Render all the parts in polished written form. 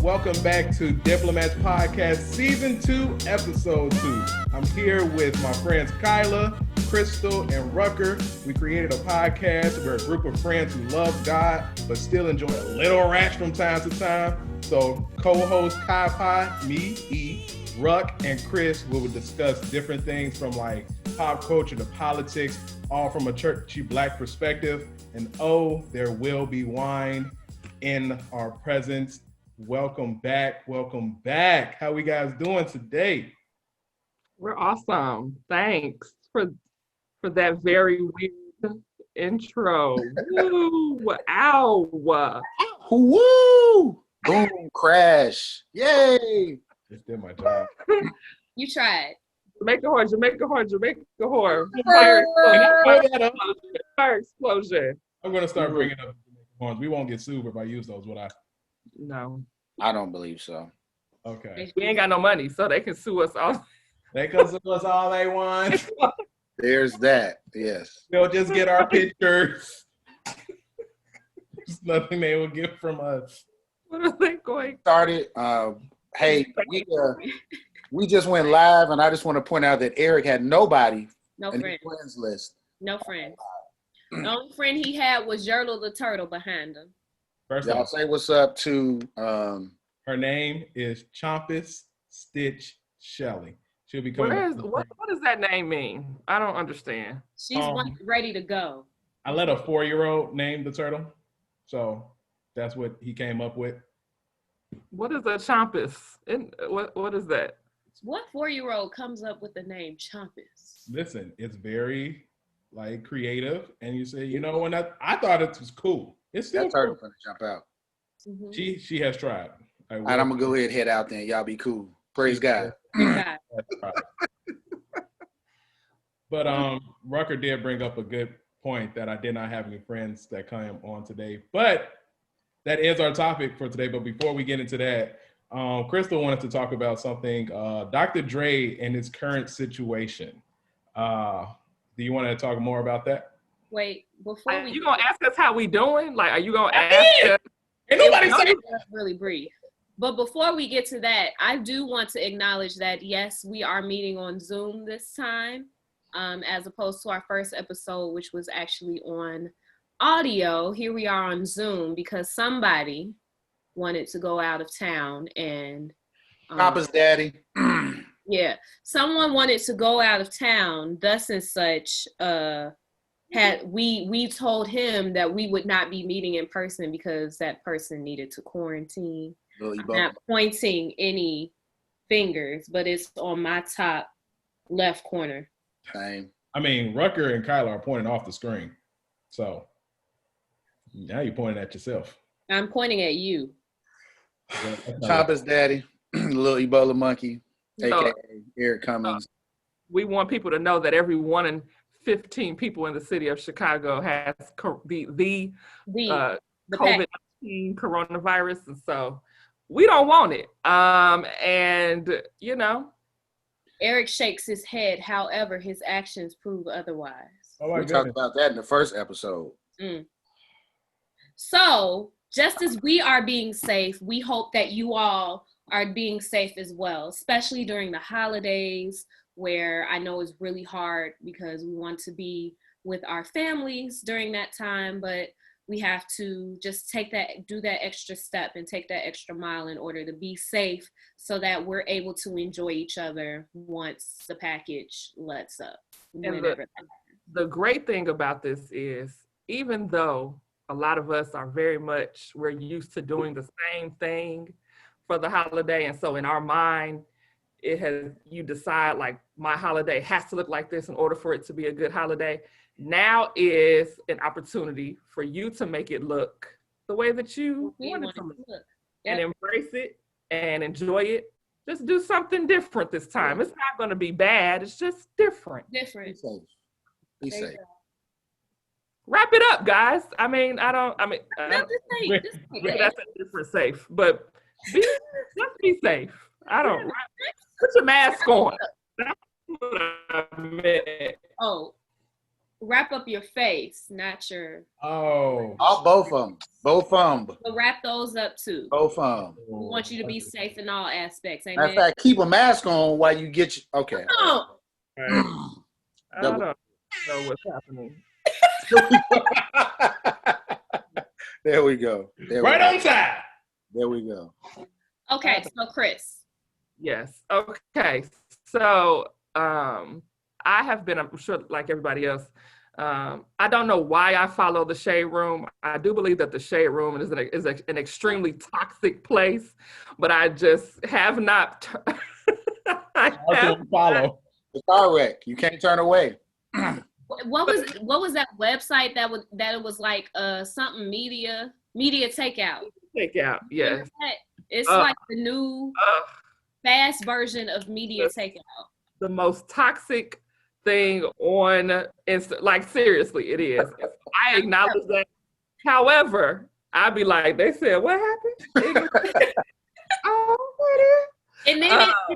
Welcome back to Diplomat Podcast Season 2, Episode 2. I'm here with my friends Kyla, Crystal, and Rucker. We created a podcast. We're a group of friends who love God, but still enjoy a little rash from time to time. So co-host Kai Pai, me, E, Ruck, and Chris will discuss different things from like pop culture to politics, all from a churchy Black perspective. And oh, there will be wine in our presence. Welcome back. How we guys doing today? We're awesome. Thanks for that very weird intro. Woo! Ow! Woo! Boom! Crash! Yay! Just did my job. You tried. Jamaica horn. Fire explosion. I'm gonna start bringing up horns. We won't get sued if I use those, would I? No. I don't believe so. Okay. We ain't got no money, so they can sue us all. They can sue us all they want. There's that. Yes. They'll just get our pictures. There's nothing they will get from us. What are they going? Started. Hey, we just went live, and I just want to point out that Eric had nobody No in friend. his friends list. No friend. The only friend he had was Yertle the turtle behind him. First Y'all off, say what's up to her name is Chompus Stitch Shelley. She'll be What coming. does that name mean? I don't understand. She's ready to go. I let a 4-year-old name the turtle, so that's what he came up with. What is a champus? What is that? What 4-year-old comes up with the name Chompus? Listen, it's very like creative, and you say, you know, when I thought it was cool. It's still that turtle cool. gonna jump out. Mm-hmm. She has tried. All right, I'm gonna go ahead and head out then. Y'all be cool. Praise God. God. But Rucker did bring up a good point that I did not have any friends that came on today. But that is our topic for today. But before we get into that, Crystal wanted to talk about something. Dr. Dre and his current situation. Do you want to talk more about that? Wait, before we... You gonna ask us how we doing? Like, are you gonna ask us? Ain't nobody saying That's really brief. But before we get to that, I do want to acknowledge that, yes, we are meeting on Zoom this time, as opposed to our first episode, which was actually on audio. Here we are on Zoom because somebody wanted to go out of town and... Papa's daddy. Yeah, someone wanted to go out of town, thus and such, we told him that we would not be meeting in person because that person needed to quarantine. I'm not pointing any fingers, but it's on my top left corner. Same. I mean, Rucker and Kyla are pointing off the screen. So now you're pointing at yourself. I'm pointing at you. Papa's daddy, little Ebola monkey, aka Eric Cummings. We want people to know that every 1 in 15 people in the city of Chicago has the COVID-19 coronavirus, and so we don't want it. And you know, Eric shakes his head. However, his actions prove otherwise. Oh my We talked about that in the first episode. So, just as we are being safe, we hope that you all are being safe as well, especially during the holidays, where I know it's really hard because we want to be with our families during that time, but we have to just do that extra step and take that extra mile in order to be safe so that we're able to enjoy each other once the package lets up. And the great thing about this is, even though a lot of us are we're used to doing the same thing for the holiday, and so in our mind, you decide like my holiday has to look like this in order for it to be a good holiday. Now is an opportunity for you to make it look the way that you want it to look. And embrace it and enjoy it. Just do something different this time. It's not going to be bad. It's just different. Be safe. Wrap it up, guys. Maybe that's a different safe, but just be safe. Put your mask on. That's what I meant. Oh, wrap up your face, not your. Oh. Both of them. So wrap those up too. Both of them. We want you to be safe in all aspects. Matter Amen. of fact, keep a mask on while you get okay. Oh, Right. I don't know what's happening. There we go. Right on time. There we go. okay. So Chris. Yes. Okay. So I have been, I'm sure like everybody else, I don't know why I follow the Shade Room. I do believe that the Shade Room is an extremely toxic place, but I just have not. Follow. The car wreck. You can't turn away. What was that website that it was like something media takeout? Takeout. Yes. It's like the new fast version of media takeout. The most toxic thing on like seriously, it is. I acknowledge that. However, I'd be like, they said, what happened? And then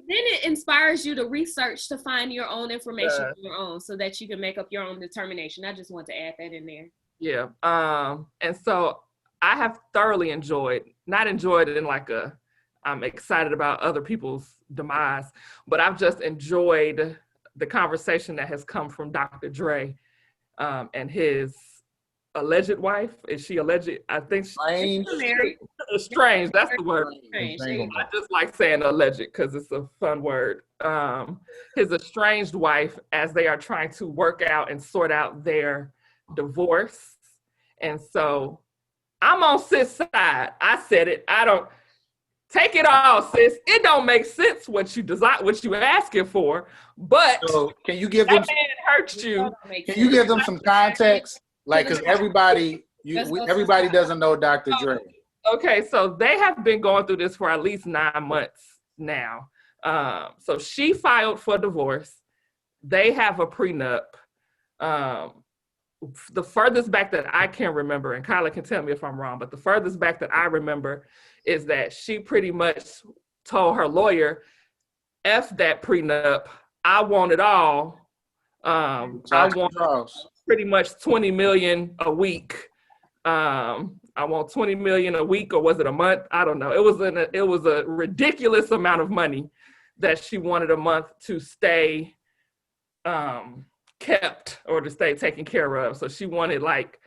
it inspires you to research to find your own information on your own so that you can make up your own determination. I just want to add that in there. Yeah. And so I have thoroughly not enjoyed it in like I'm excited about other people's demise, but I've just enjoyed the conversation that has come from Dr. Dre and his alleged wife. Is she alleged? I think Strange. Strange. That's the word. Strange. I just like saying alleged because it's a fun word. His estranged wife, as they are trying to work out and sort out their divorce. And so I'm on sis' side. I said it. I don't take it all, sis. It don't make sense what you asking for, but So can you give them? that man hurt you. Can you give them some context? Like, because everybody doesn't know Dr. Dre. Okay, so they have been going through this for at least 9 months now. So she filed for divorce. They have a prenup. The furthest back that I can remember, and Kyla can tell me if I'm wrong, but the furthest back that I remember is that she pretty much told her lawyer, F that prenup, I want it all. I want pretty much 20 million a week. I want 20 million a week, or was it a month? I don't know. It was a ridiculous amount of money that she wanted a month to stay kept or to stay taken care of. So she wanted like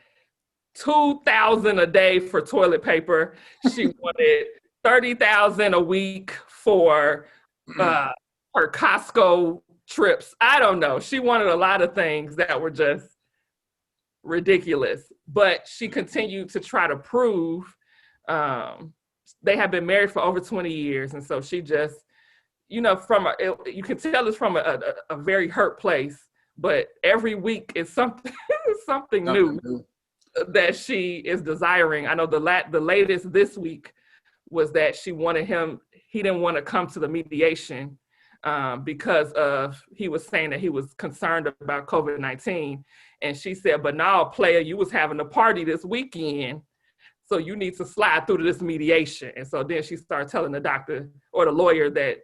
$2,000 a day for toilet paper. She wanted $30,000 a week for her Costco trips. I don't know. She wanted a lot of things that were just ridiculous, but she continued to try to prove they have been married for over 20 years. And so she just, you can tell it's from a very hurt place, but every week is something new that she is desiring. I know the latest this week was that he didn't want to come to the mediation because he was saying that he was concerned about COVID-19. And she said, but now, player, you was having a party this weekend, so you need to slide through to this mediation. And so then she started telling the doctor or the lawyer that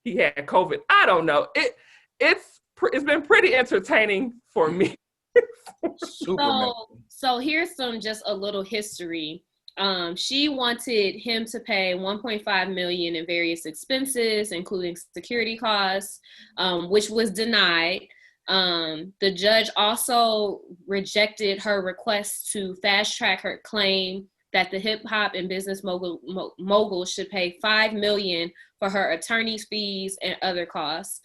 he had COVID. I don't know. It's been pretty entertaining for me. So here's just a little history. She wanted him to pay $1.5 million in various expenses, including security costs, which was denied. The judge also rejected her request to fast track her claim that the hip hop and business mogul should pay $5 million for her attorney's fees and other costs.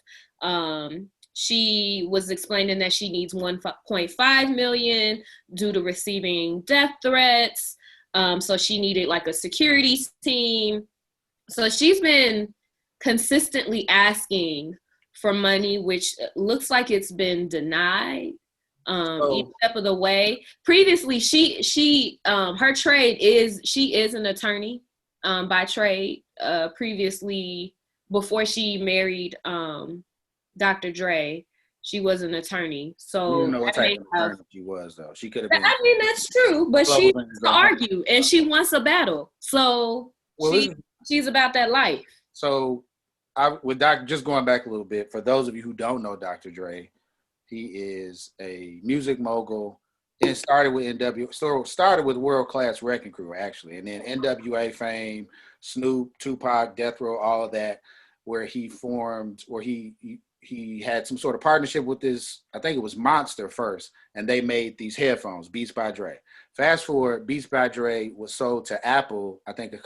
She was explaining that she needs $1.5 million due to receiving death threats. So she needed like a security team. So she's been consistently asking for money, which looks like it's been denied each step of the way. Previously, she her trade is she is an attorney by trade. Previously, before she married Dr. Dre, she was an attorney. So you don't know what type of attorney she was, though. She could have been. I mean, that's true, but she wants to argue and she wants a battle. So she's about that life. So, just going back a little bit, for those of you who don't know Dr. Dre, He is a music mogul. And started with World Class Wrecking Crew, actually, and then NWA fame, Snoop, Tupac, Death Row, all of that, where he had some sort of partnership with this, I think it was Monster first, and they made these headphones, Beats by Dre. Fast forward, Beats by Dre was sold to Apple, I think a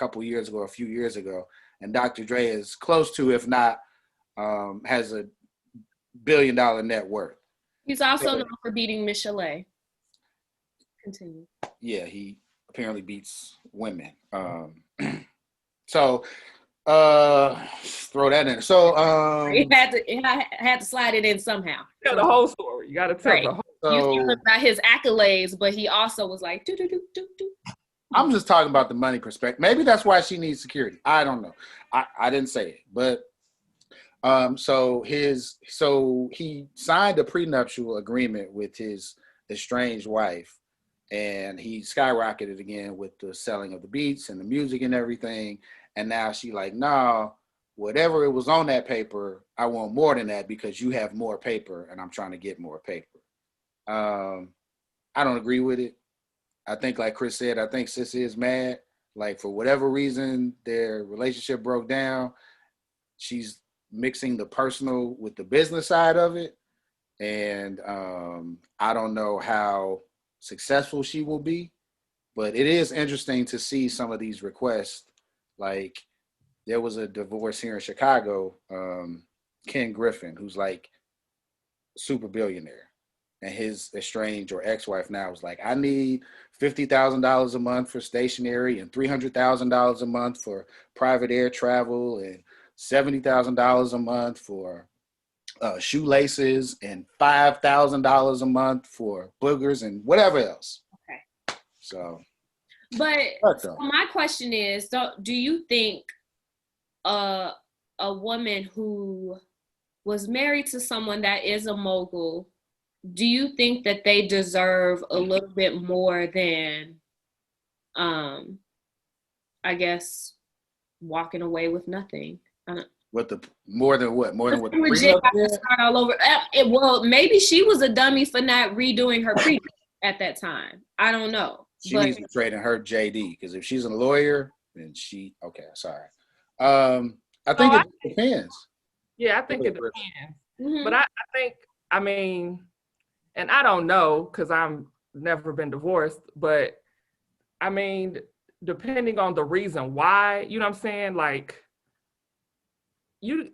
few years ago, and Dr. Dre is close to, if not, has a $1 billion net worth. He's also known for beating Michelle. Continue. Yeah, he apparently beats women. So throw that in. So He had to slide it in somehow. Tell the whole story. You got to tell the whole. You hear about his accolades, but he also was like, do. I'm just talking about the money perspective. Maybe that's why she needs security. I don't know. I didn't say it, but so he signed a prenuptial agreement with his estranged wife, and he skyrocketed again with the selling of the beats and the music and everything. And now she like, no, whatever it was on that paper, I want more than that because you have more paper and I'm trying to get more paper. I don't agree with it. I think, like Chris said, I think Sissy is mad. Like, for whatever reason, their relationship broke down. She's mixing the personal with the business side of it. And I don't know how successful she will be, but it is interesting to see some of these requests. Like, there was a divorce here in Chicago, Ken Griffin, who's like super billionaire, and his estranged or ex-wife now was like, I need $50,000 a month for stationery and $300,000 a month for private air travel and $70,000 a month for shoelaces and $5,000 a month for boogers and whatever else. Okay. So, so my question is, do you think a woman who was married to someone that is a mogul, do you think that they deserve a little bit more than, I guess, walking away with nothing? More than what the legit have to start all over. Well, maybe she was a dummy for not redoing her pre at that time. I don't know. She needs to trade in her JD, because if she's a lawyer, then sorry. I think it depends. Yeah, I think it depends. Mm-hmm. But I think, I mean, and I don't know because I've never been divorced, but I mean, depending on the reason why, you know what I'm saying? Like, you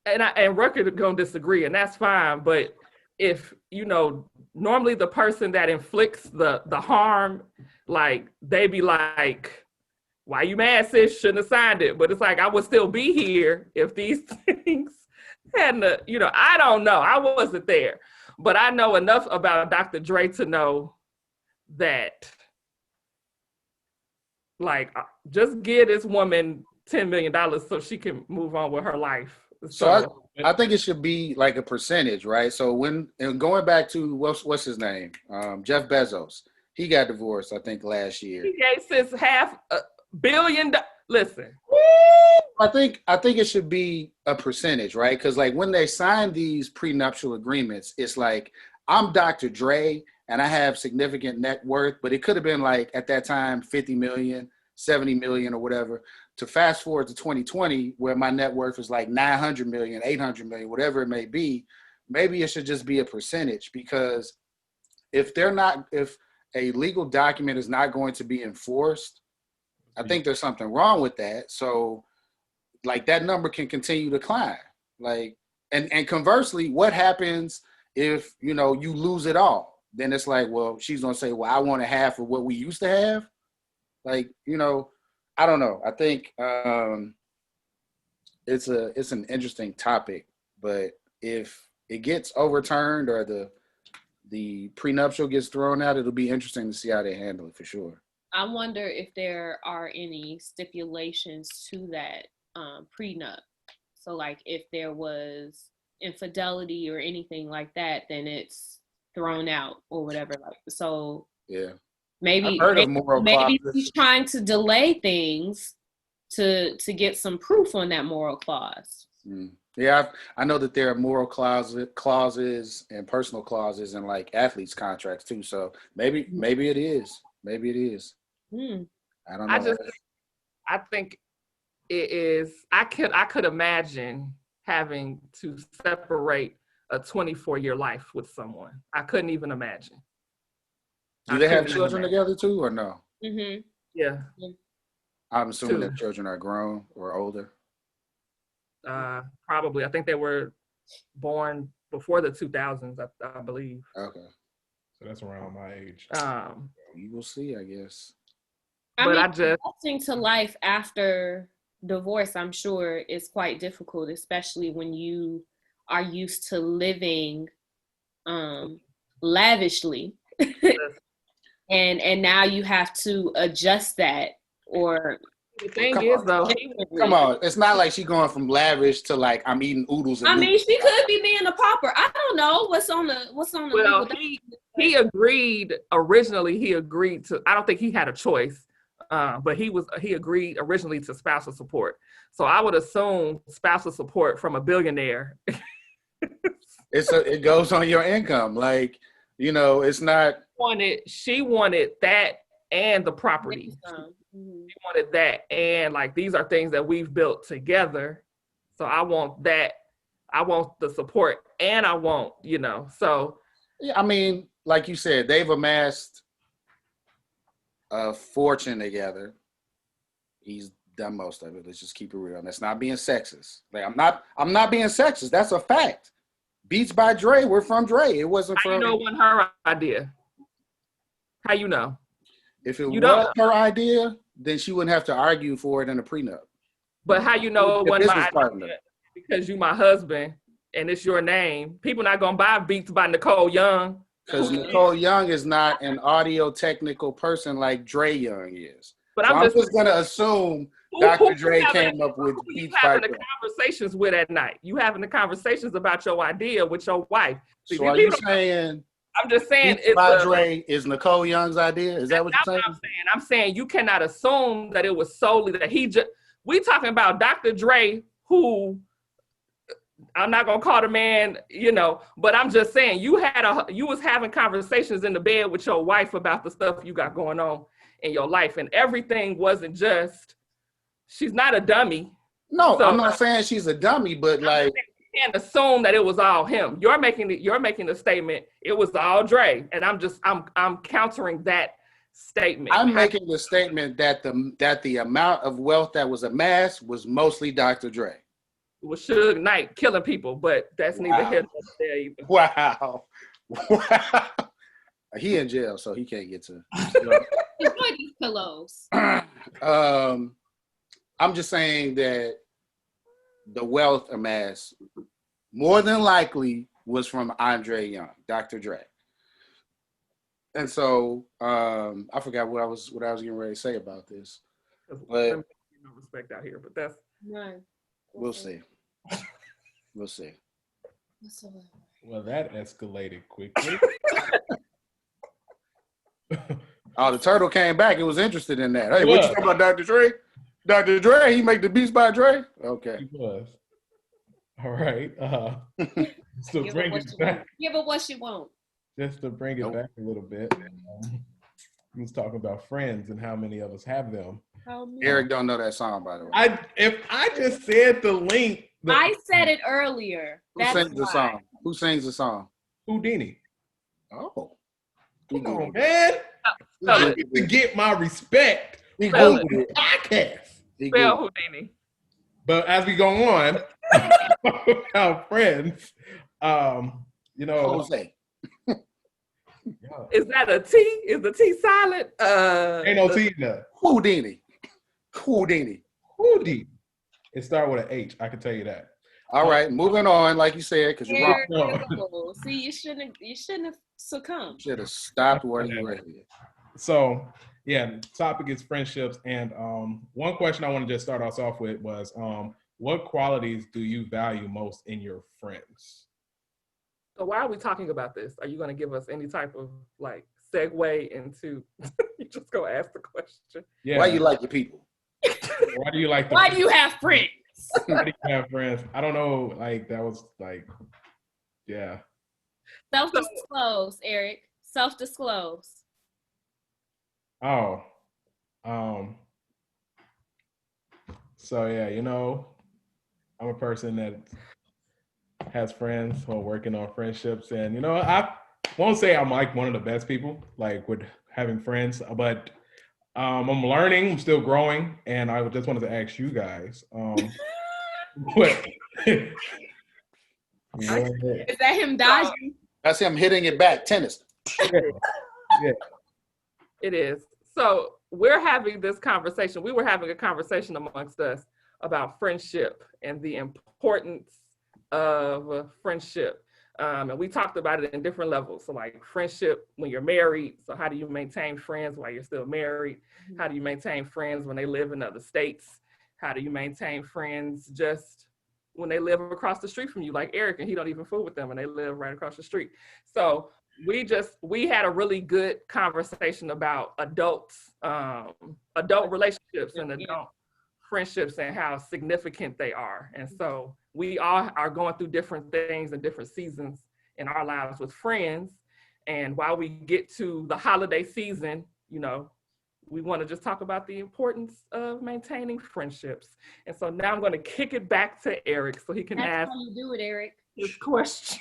and Rucker gonna disagree, and that's fine. But if normally the person that inflicts the harm, like, they be like, "Why you mad, sis? Shouldn't have signed it." But it's like, I would still be here if these things hadn't. I don't know. I wasn't there, but I know enough about Dr. Dre to know that, like, just give this woman $10 million so she can move on with her life. So I think it should be like a percentage, right? So going back to what's his name, Jeff Bezos, he got divorced, I think, last year. He gave sis $500 million. Listen, I think it should be a percentage, right? Because like when they sign these prenuptial agreements, it's like, I'm Dr. Dre and I have significant net worth, but it could have been like at that time 50 million, 70 million or whatever. To fast forward to 2020, where my net worth is like 900 million, 800 million, whatever it may be, maybe it should just be a percentage, because if a legal document is not going to be enforced, I think there's something wrong with that. So like that number can continue to climb. Like, and conversely, what happens if, you lose it all? Then it's like, well, she's going to say, well, I want a half of what we used to have. Like, I don't know. I think it's an interesting topic, but if it gets overturned or the prenuptial gets thrown out, it'll be interesting to see how they handle it for sure. I wonder if there are any stipulations to that prenup. So like if there was infidelity or anything like that, then it's thrown out or whatever. Like, so yeah. Maybe he's trying to delay things to get some proof on that moral clause. Yeah, I know that there are moral clauses and personal clauses in like athletes' contracts too. So maybe it is. Maybe it is. I don't know. I think it is. I could imagine having to separate a 24-year life with someone. I couldn't even imagine. Do they have children together too, or no? Mm-hmm. Yeah. I'm assuming their children are grown or older. Probably. I think they were born before the 2000s, I believe. Okay. So that's around my age. You will see, I guess. Adjusting to life after divorce, I'm sure, is quite difficult, especially when you are used to living lavishly. and now you have to adjust that. Or the thing is, though, come on, it's not like she's going from lavish to like I'm eating oodles. I mean, she could be being a pauper. I don't know what's on the. Well, he agreed originally. He agreed to. I don't think he had a choice, but he agreed originally to spousal support. So I would assume spousal support from a billionaire. It goes on your income, like it's not. She wanted that and the property. She wanted that, and like these are things that we've built together. So I want that. I want the support, and I want So yeah, I mean, like you said, they've amassed a fortune together. He's done most of it. Let's just keep it real. And that's not being sexist. Like I'm not being sexist. That's a fact. Beats by Dre were from Dre. It wasn't from. How you know it wasn't her idea? How you know? If it was her idea, then she wouldn't have to argue for it in a prenup. But how you know it wasn't my idea? Because you my husband and it's your name. People not gonna buy Beats by Nicole Young. Because Nicole Young is not an audio technical person like Dre Young is. But I'm just gonna assume Dr. Dre came up with Beats by Dre. You having the conversations with at night. You having the conversations about your idea with your wife. See, so are you saying? I'm just saying Beats by Dre is Nicole Young's idea. Is that what you're saying? I'm saying you cannot assume that it was solely that he just. We talking about Dr. Dre, who I'm not gonna call the man, but I'm just saying you was having conversations in the bed with your wife about the stuff you got going on in your life, and everything wasn't just. She's not a dummy. No, so, I'm not saying she's a dummy, but like. You can't assume that it was all him. You're making the statement it was all Dre, and I'm countering that statement. I'm making the statement that the amount of wealth that was amassed was mostly Dr. Dre. It was Suge Knight killing people, but that's neither here nor there either. Wow. He in jail, so he can't get to. Enjoy these pillows. I'm just saying that the wealth amassed more than likely was from Andre Young, Dr. Dre. And so I forgot what I was getting ready to say about this. But no respect out here, but that's right. We'll see. We'll see. Well, that escalated quickly. Oh, the turtle came back. It was interested in that. Hey, what you talking about, Dr. Dre? Dr. Dre, he make the Beats by Dre? Okay. He was. All right. So Give bring it back. Give her what she wants. Just to bring it back a little bit. He was talking about friends and how many of us have them. Eric don't know that song, by the way. If I just said the link. I said it earlier. Who sings the song? Who sings the song? Houdini. Oh. Come on, man. To get my respect. He Googled it. Podcast. Spell Houdini. But as we go on, our friends, Jose. Is that a T? Is the T silent? Ain't no T there. Houdini. It started with an H. I can tell you that. All right, moving on, like you said, because you're wrong. See, you shouldn't have succumbed. Should have stopped where you were. So, yeah, topic is friendships. And one question I want to just start us off with was, what qualities do you value most in your friends? So why are we talking about this? Are you going to give us any type of like segue into, you just go ask the question? Yeah. Why you like your people? Why do you like Why do you have friends? How do you have friends? I don't know. Like that was like, yeah. Self-disclose, Eric. Self-disclose. Oh, um. So yeah, I'm a person that has friends who are working on friendships, and I won't say I'm like one of the best people, like with having friends, but I'm learning, I'm still growing, and I just wanted to ask you guys, what? what- Is that him dodging? That's him hitting it back. Tennis. yeah. It is. So we're having this conversation. We were having a conversation amongst us about friendship and the importance of friendship. And we talked about it in different levels. So like friendship when you're married. So how do you maintain friends while you're still married? How do you maintain friends when they live in other states? How do you maintain friends just when they live across the street from you, like Eric, and he don't even fool with them and they live right across the street. So we had a really good conversation about adult relationships and adult friendships and how significant they are. And so we all are going through different things and different seasons in our lives with friends. And while we get to the holiday season, we want to just talk about the importance of maintaining friendships. And so now I'm going to kick it back to Eric so he can ask how you do it, Eric. his question.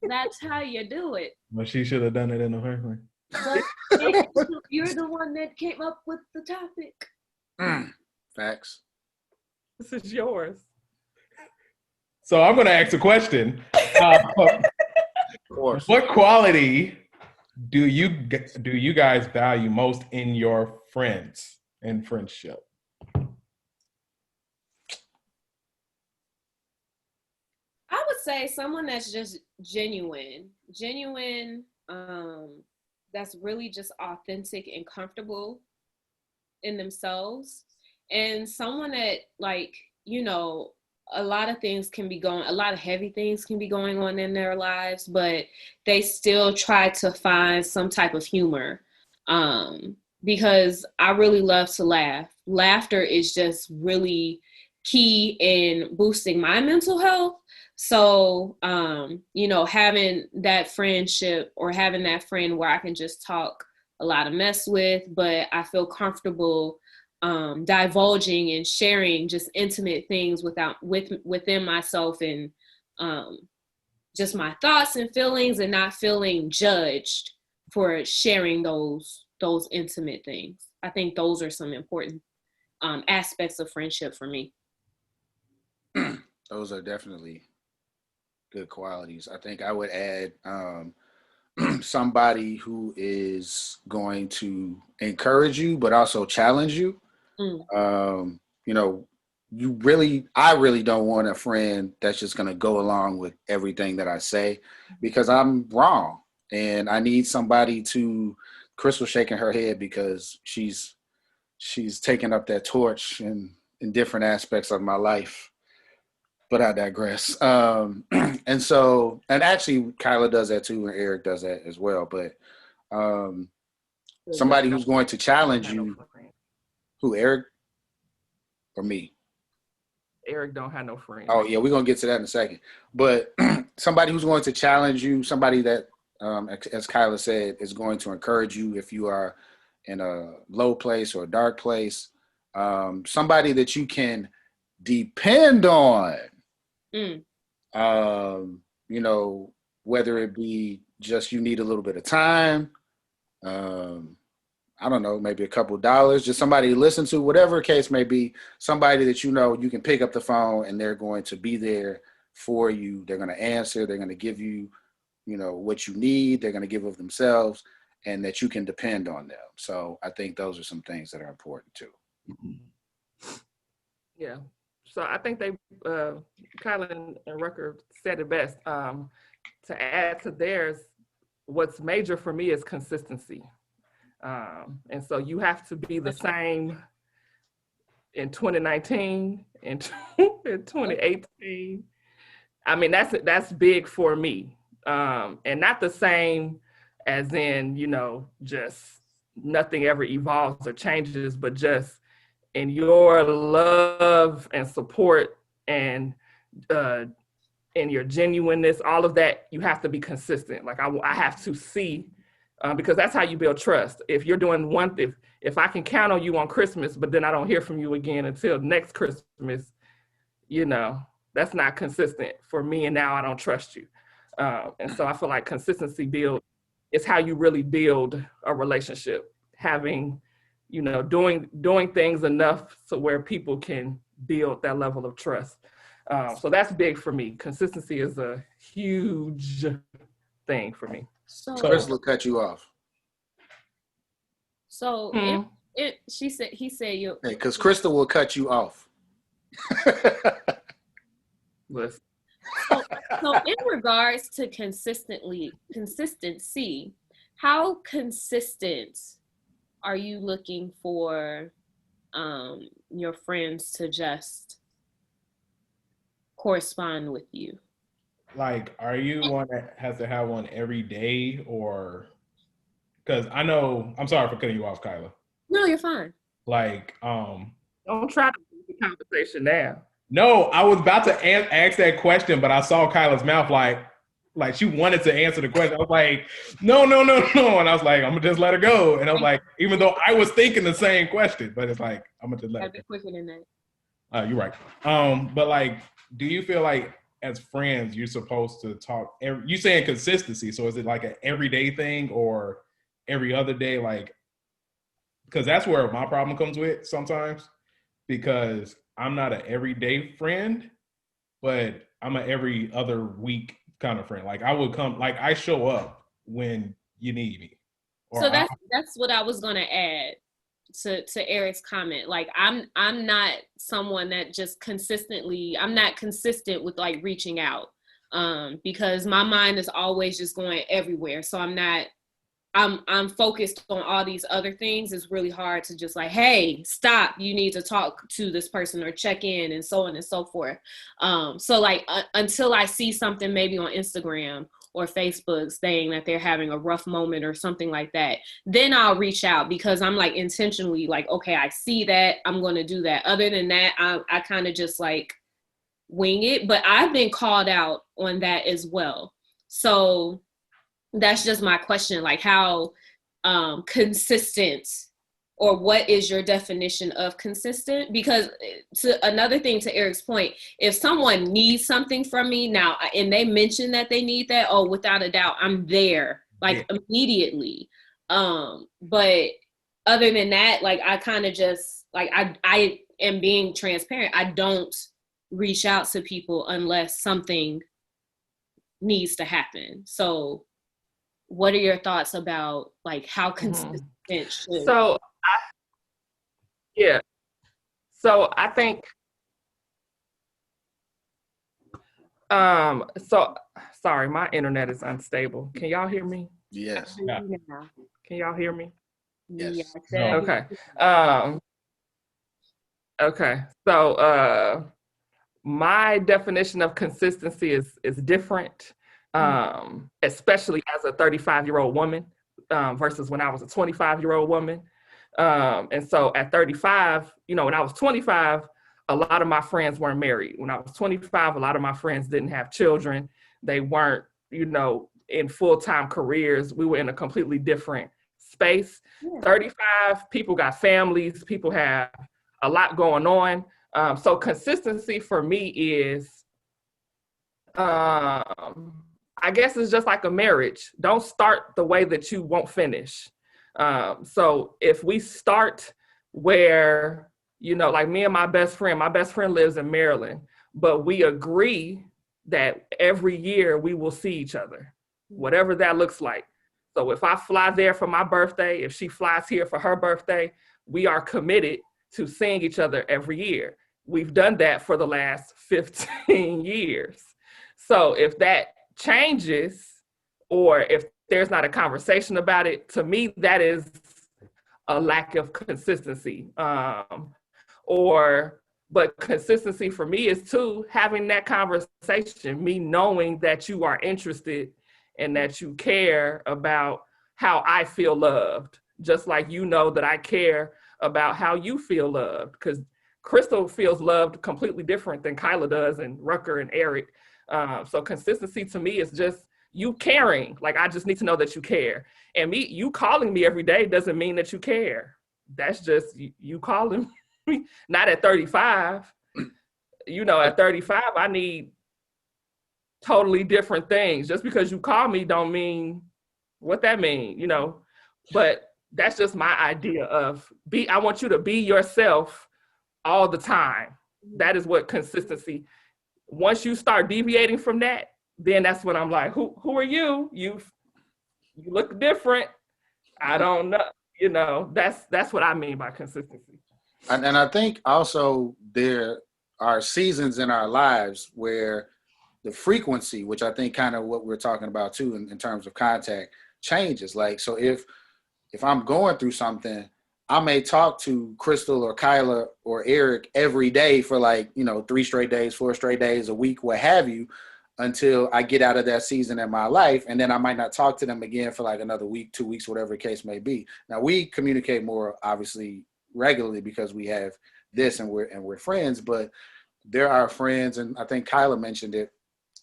That's how you do it. Well, she should have done it in the first place. But you're the one that came up with the topic. Facts. This is yours. So I'm going to ask a question. Of course. What quality do you guys value most in your friends and friendship? I would say someone that's just genuine, that's really just authentic and comfortable in themselves, and someone that a lot of heavy things can be going on in their lives, but they still try to find some type of humor. Because I really love to laugh. Laughter is just really key in boosting my mental health. So, having that friendship or having that friend where I can just talk a lot of mess with, but I feel comfortable divulging and sharing just intimate things within myself and just my thoughts and feelings, and not feeling judged for sharing those intimate things. I think those are some important aspects of friendship for me. Those are definitely good qualities. I think I would add somebody who is going to encourage you, but also challenge you. I really don't want a friend that's just going to go along with everything that I say, because I'm wrong. And I need somebody to, Crystal shaking her head because she's taken up that torch in different aspects of my life. But I digress. And actually Kyla does that too, and Eric does that as well. But somebody who's going to challenge you. Who, Eric or me? Eric don't have no friends. Oh yeah, we're gonna get to that in a second. But somebody who's going to challenge you, somebody that, as Kyla said, is going to encourage you if you are in a low place or a dark place. Somebody that you can depend on. Whether it be just you need a little bit of time, I don't know, maybe a couple dollars, just somebody to listen to, whatever the case may be, somebody that you can pick up the phone and they're going to be there for you. They're going to answer. They're going to give you, what you need. They're going to give of themselves, and that you can depend on them. So I think those are some things that are important too. Yeah. So I think Kyla and Rucker said it best. To add to theirs, what's major for me is consistency. And so you have to be the same in 2019 and in 2018. I mean, that's big for me. And not the same as in, just nothing ever evolves or changes, but just in your love and support and your genuineness, all of that, you have to be consistent. Like I have to see, because that's how you build trust. If you're doing one thing, if I can count on you on Christmas, but then I don't hear from you again until next Christmas, that's not consistent for me. And now I don't trust you. And so I feel like consistency is how you really build a relationship, having, doing things enough so where people can build that level of trust. So that's big for me. Consistency is a huge thing for me. So Crystal will cut you off. So he said you. Hey, because Crystal will cut you off. Listen. So in regards to consistency, how consistent are you looking for your friends to just correspond with you? Like, are you one that has to have one every day, or because I know, I'm sorry for cutting you off, Kyla. No, you're fine. Like, don't try to move the conversation now. No, I was about to ask that question, but I saw Kyla's mouth like she wanted to answer the question. I was like, no. And I was like, I'm going to just let her go. And I was like, even though I was thinking the same question, but it's like, I'm going to just let her go. Be quicker than that. You're right. But like, do you feel like as friends, you're supposed to talk, you saying consistency. So is it like an everyday thing or every other day? Like, because that's where my problem comes with sometimes, because I'm not an everyday friend, but I'm an every other week kind of friend. Like I would come, like I show up when you need me. So that's what I was gonna add to Eric's comment. Like I'm not someone that just consistently, I'm not consistent with like reaching out, because my mind is always just going everywhere. So I'm focused on all these other things. It's really hard to just like, hey, stop, you need to talk to this person or check in and so on and so forth. So like until I see something maybe on Instagram or Facebook saying that they're having a rough moment or something like that, then I'll reach out, because I'm like intentionally like, okay, I see that, I'm going to do that. Other than that, I kind of just like wing it, but I've been called out on that as well. So that's just my question, like how consistent, or what is your definition of consistent? Because another thing to Eric's point, if someone needs something from me now and they mention that they need that, oh, without a doubt, I'm there like immediately. But other than that, like I kind of just like, I am being transparent. I don't reach out to people unless something needs to happen. So what are your thoughts about like how consistent should? So I think so sorry, my internet is unstable. Can y'all hear me? Yes. Yeah. Can y'all hear me? Yes. No. Okay. Okay. So my definition of consistency is different. Especially as a 35-year-old woman versus when I was a 25-year-old woman. And so at 35, when I was 25, a lot of my friends weren't married. When I was 25, a lot of my friends didn't have children. They weren't, in full-time careers. We were in a completely different space. Yeah. 35, people got families, people have a lot going on. So consistency for me is, I guess it's just like a marriage. Don't start the way that you won't finish. So if we start where, like me and my best friend lives in Maryland, but we agree that every year we will see each other, whatever that looks like. So if I fly there for my birthday, if she flies here for her birthday, we are committed to seeing each other every year. We've done that for the last 15 years. So if that changes, or if there's not a conversation about it, to me, that is a lack of consistency. But consistency for me is too, having that conversation, me knowing that you are interested and that you care about how I feel loved, just like that I care about how you feel loved. Because Crystal feels loved completely different than Kyla does, and Rucker and Eric. So consistency to me is just you caring. Like, I just need to know that you care. And you calling me every day doesn't mean that you care. That's just you calling me. Not at 35. You know, at 35, I need totally different things. Just because you call me don't mean what that mean, you know. But that's just my idea of I want you to be yourself all the time. That is what consistency. Once you start deviating from that, then that's when I'm like, who are you? You look different. I don't know. You know, that's what I mean by consistency. And I think also there are seasons in our lives where the frequency, which I think kind of what we're talking about too in terms of contact, changes. Like, so if I'm going through something, I may talk to Crystal or Kyla or Eric every day for like, 3 straight days, 4 straight days, a week, what have you, until I get out of that season in my life. And then I might not talk to them again for like another week, 2 weeks, whatever the case may be. Now, we communicate more, obviously, regularly because we have this and we're friends, but there are friends, and I think Kyla mentioned it,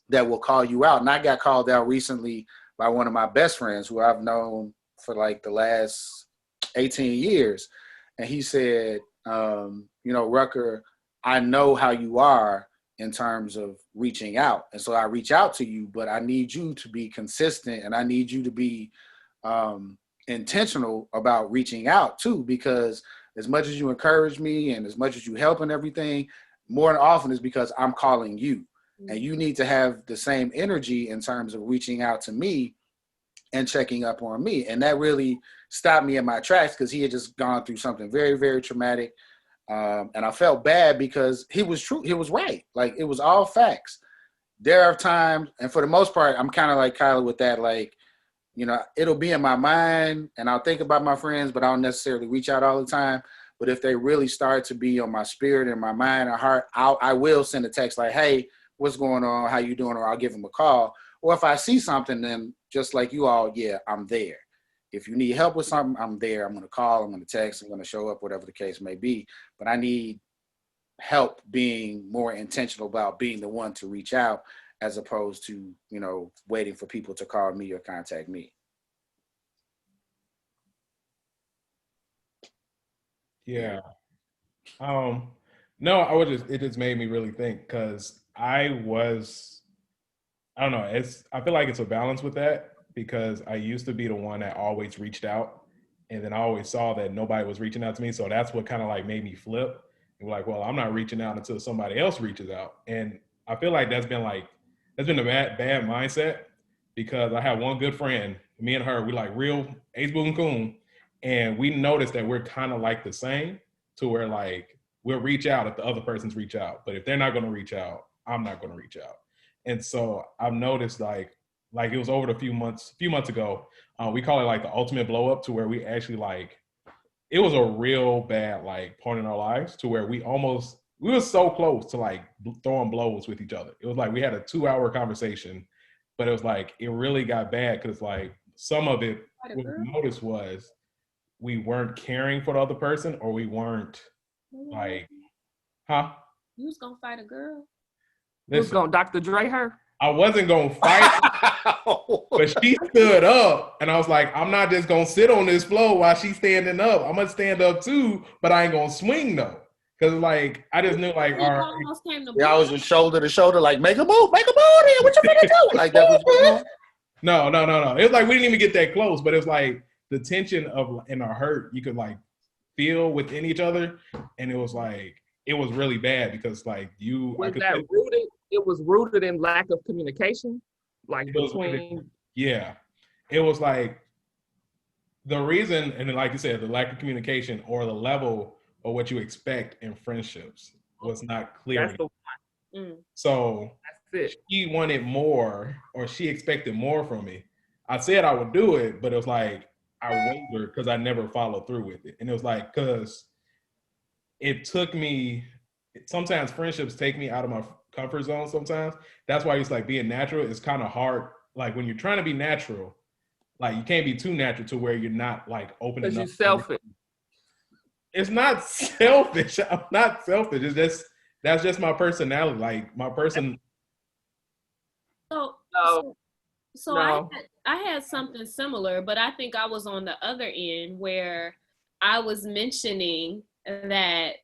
that will call you out. And I got called out recently by one of my best friends who I've known for like the last 18 years. And he said, Rucker, I know how you are in terms of reaching out. And so I reach out to you, but I need you to be consistent, and I need you to be intentional about reaching out too, because as much as you encourage me and as much as you help and everything, more than often is because I'm calling you. And you need to have the same energy in terms of reaching out to me and checking up on me. And that really stopped me in my tracks, because he had just gone through something very, very traumatic. And I felt bad because he was true. He was right. Like, it was all facts. There are times, and for the most part, I'm kind of like Kyla with that. Like, it'll be in my mind and I'll think about my friends, but I don't necessarily reach out all the time. But if they really start to be on my spirit and my mind and heart, I will send a text like, hey, what's going on? How you doing? Or I'll give them a call. Or if I see something, then just like you all, yeah, I'm there. If you need help with something, I'm there. I'm going to call, I'm going to text, I'm going to show up, whatever the case may be. But I need help being more intentional about being the one to reach out, as opposed to, waiting for people to call me or contact me. Yeah. No, it just made me really think, because I don't know, I feel like it's a balance with that, because I used to be the one that always reached out, and then I always saw that nobody was reaching out to me. So that's what kind of like made me flip and like, well, I'm not reaching out until somebody else reaches out. And I feel like that's been a bad mindset, because I have one good friend, me and her, we like real ace boon coon, and we noticed that we're kind of like the same, to where like we'll reach out if the other person's reach out, but if they're not going to reach out, I'm not going to reach out. And so I've noticed like it was over a few months ago, we call it like the ultimate blow up, to where we actually it was a real bad like point in our lives, to where we were so close to like throwing blows with each other. It was like we had a 2-hour conversation, but it was like it really got bad, because like some of it, what we noticed was we weren't caring for the other person, or we weren't like, You was gonna fight a girl? You was gonna Dr. Dre her? I wasn't gonna fight, but she stood up, and I was like, I'm not just gonna sit on this floor while she's standing up. I'm gonna stand up too, but I ain't gonna swing though. Cause like I just knew like, all right. Yeah, I was just shoulder to shoulder, like make a move here. What you finna do? Like that was going on. No. It was like we didn't even get that close, but it was like the tension and our hurt you could like feel within each other, and it was like it was really bad, because like it was rooted in lack of communication, like between. Yeah, it was like the reason, and then like you said, the lack of communication or the level of what you expect in friendships was not clear. That's the one. So that's it. She wanted more, or she expected more from me. I said I would do it, but it was like I wavered because I never followed through with it. And it was like, because it took me, sometimes friendships take me out of my comfort zone sometimes. That's why it's like being natural is kind of hard. Like when you're trying to be natural, like you can't be too natural to where you're not like opening up. Because you're selfish. it's not selfish. I'm not selfish. It's just that's just my personality. Like my person. So, No, so no. I had something similar, but I think I was on the other end where I was mentioning that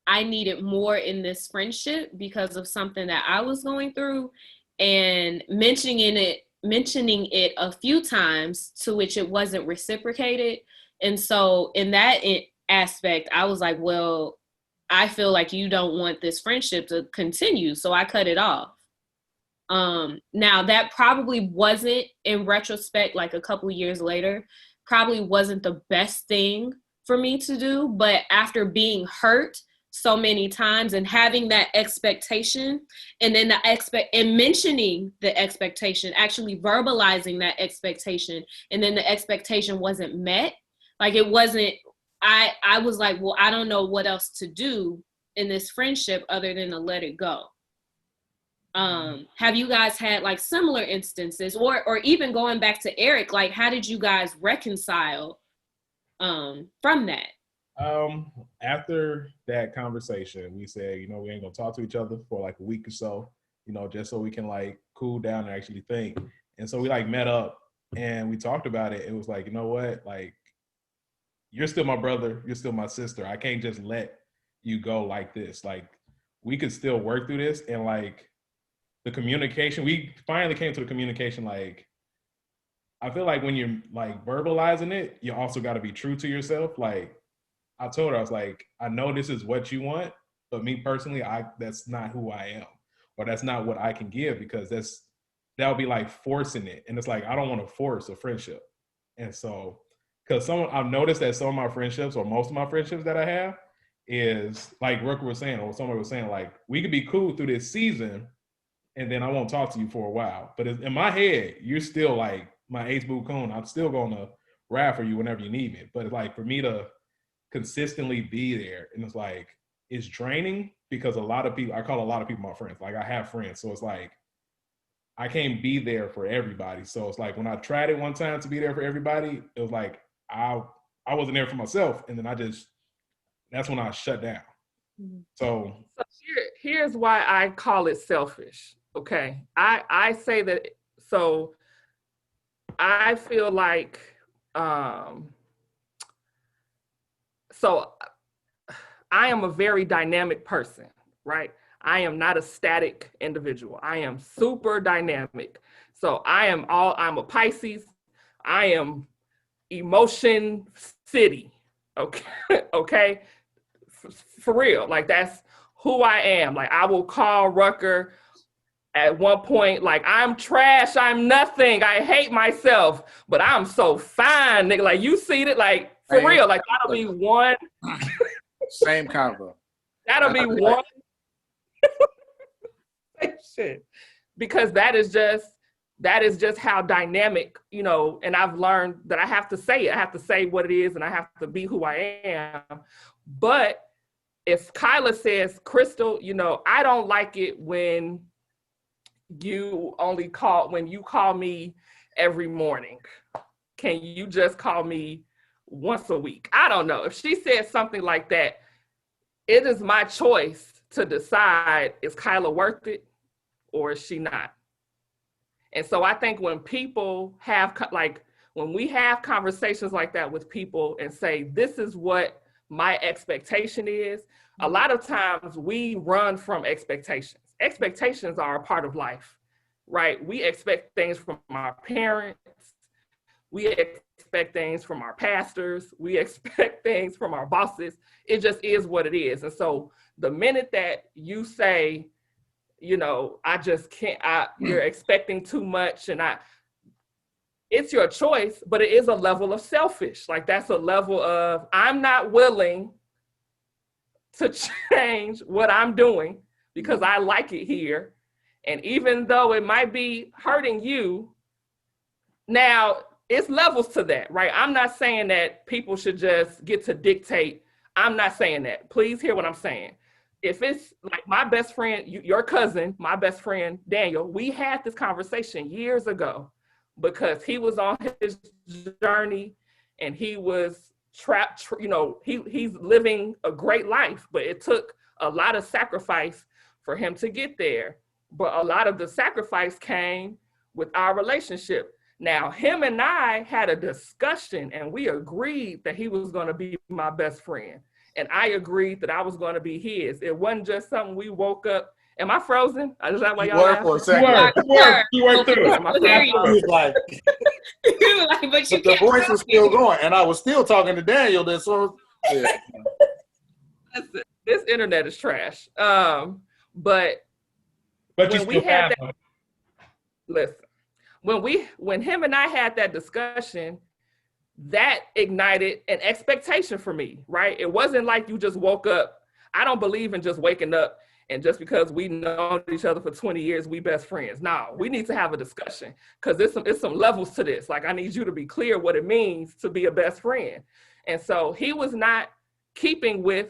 I needed more in this friendship because of something that I was going through, and mentioning it a few times, to which it wasn't reciprocated. And so in that aspect, I was like, well, I feel like you don't want this friendship to continue, so I cut it off. Now that probably wasn't, in retrospect, like a couple years later, probably wasn't the best thing for me to do. But after being hurt so many times and having that expectation, and then and mentioning the expectation, actually verbalizing that expectation, and then the expectation wasn't met, like it wasn't, I was like, well, I don't know what else to do in this friendship other than to let it go. Have you guys had like similar instances, or even going back to Eric, like how did you guys reconcile from that? After that conversation, we said, we ain't gonna talk to each other for like a week or so, just so we can like cool down and actually think. And so we like met up and we talked about it. It was like, you know what, like you're still my brother, you're still my sister. I can't just let you go like this. Like we could still work through this. And like the communication, we finally came to the communication. Like, I feel like when you're like verbalizing it, you also got to be true to yourself. Like I told her, I was like, I know this is what you want, but me personally, that's not who I am, or that's not what I can give, because that would be like forcing it. And it's like, I don't want to force a friendship. And so, because I've noticed that some of my friendships, or most of my friendships that I have, is like Rooker was saying, or somebody was saying, like, we could be cool through this season, and then I won't talk to you for a while. But in my head, you're still like my ace boot coon. I'm still going to ride for you whenever you need me. But it's like, for me to consistently be there, and it's like, it's draining, because I call a lot of people my friends. Like I have friends. So it's like, I can't be there for everybody. So it's like, when I tried it one time to be there for everybody, it was like, I wasn't there for myself. And then that's when I shut down. Mm-hmm. So here's why I call it selfish. Okay. I say that, so I feel like, so I am a very dynamic person, right? I am not a static individual. I am super dynamic. So I'm a Pisces. I am emotion city. Okay. Okay. For real. Like that's who I am. Like I will call Rucker at one point, like, I'm trash, I'm nothing, I hate myself, but I'm so fine, nigga. Like you see it, like for real, like that'll be one. Same combo. That'll be one. Shit. Because that is just how dynamic, and I've learned that I have to say it. I have to say what it is, and I have to be who I am. But if Kyla says, Crystal, I don't like it when you call me every morning. Can you just call me once a week? I don't know. If she says something like that, it is my choice to decide, is Kyla worth it or is she not? And so I think when people when we have conversations like that with people and say, this is what my expectation is, a lot of times we run from expectations. Expectations are a part of life, right? We expect things from our parents. We expect things from our pastors. We expect things from our bosses. It just is what it is. And so the minute that you say, I just can't, you're expecting too much, and it's your choice, but it is a level of selfish. Like that's a level of, I'm not willing to change what I'm doing because I like it here. And even though it might be hurting you, now it's levels to that, right? I'm not saying that people should just get to dictate. I'm not saying that. Please hear what I'm saying. If it's like my best friend, your cousin, my best friend, Daniel, we had this conversation years ago because he was on his journey and he was he's living a great life, but it took a lot of sacrifice for him to get there. But a lot of the sacrifice came with our relationship. Now, him and I had a discussion, and we agreed that he was going to be my best friend. And I agreed that I was going to be his. It wasn't just something we woke up. Am I frozen? Is that why y'all were for a second. You were through it. Am I frozen? He was like, but the voice was still going, and I was still talking to Daniel. Yeah. This internet is trash. But you when we still had have that, them. listen, when him and I had that discussion, that ignited an expectation for me, right? It wasn't like you just woke up. I don't believe in just waking up and just because we know each other for 20 years, we best friends. No, we need to have a discussion because it's some levels to this. Like, I need you to be clear what it means to be a best friend. And so he was not keeping with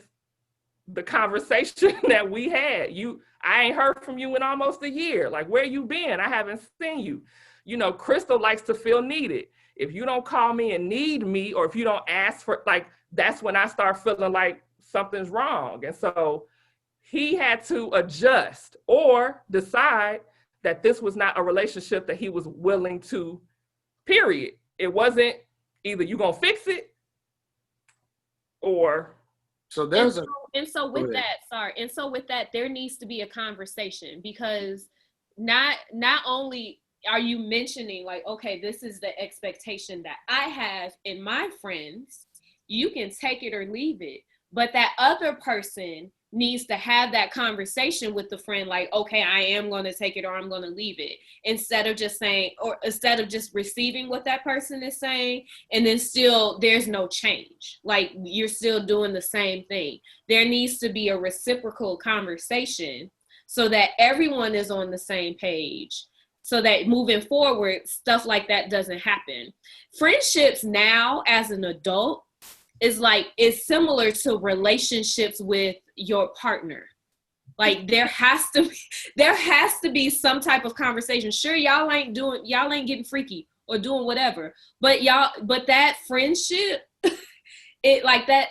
the conversation that we had. I ain't heard from you in almost a year. Like, where you been? I haven't seen you. Crystal likes to feel needed. If you don't call me and need me, or if you don't ask for, like, that's when I start feeling like something's wrong. And so he had to adjust or decide that this was not a relationship that he was willing to, period. It wasn't either you gonna fix it or. So there's and so with that, there needs to be a conversation, because not only are you mentioning like, okay, this is the expectation that I have in my friends, you can take it or leave it, but that other person needs to have that conversation with the friend, like, okay, I am going to take it or I'm going to leave it, instead of just receiving what that person is saying, and then still there's no change. Like, you're still doing the same thing. There needs to be a reciprocal conversation so that everyone is on the same page, so that moving forward, stuff like that doesn't happen. Friendships now as an adult is similar to relationships with your partner. Like, there has to be some type of conversation. Sure, y'all ain't getting freaky or doing whatever, but that friendship, it like that,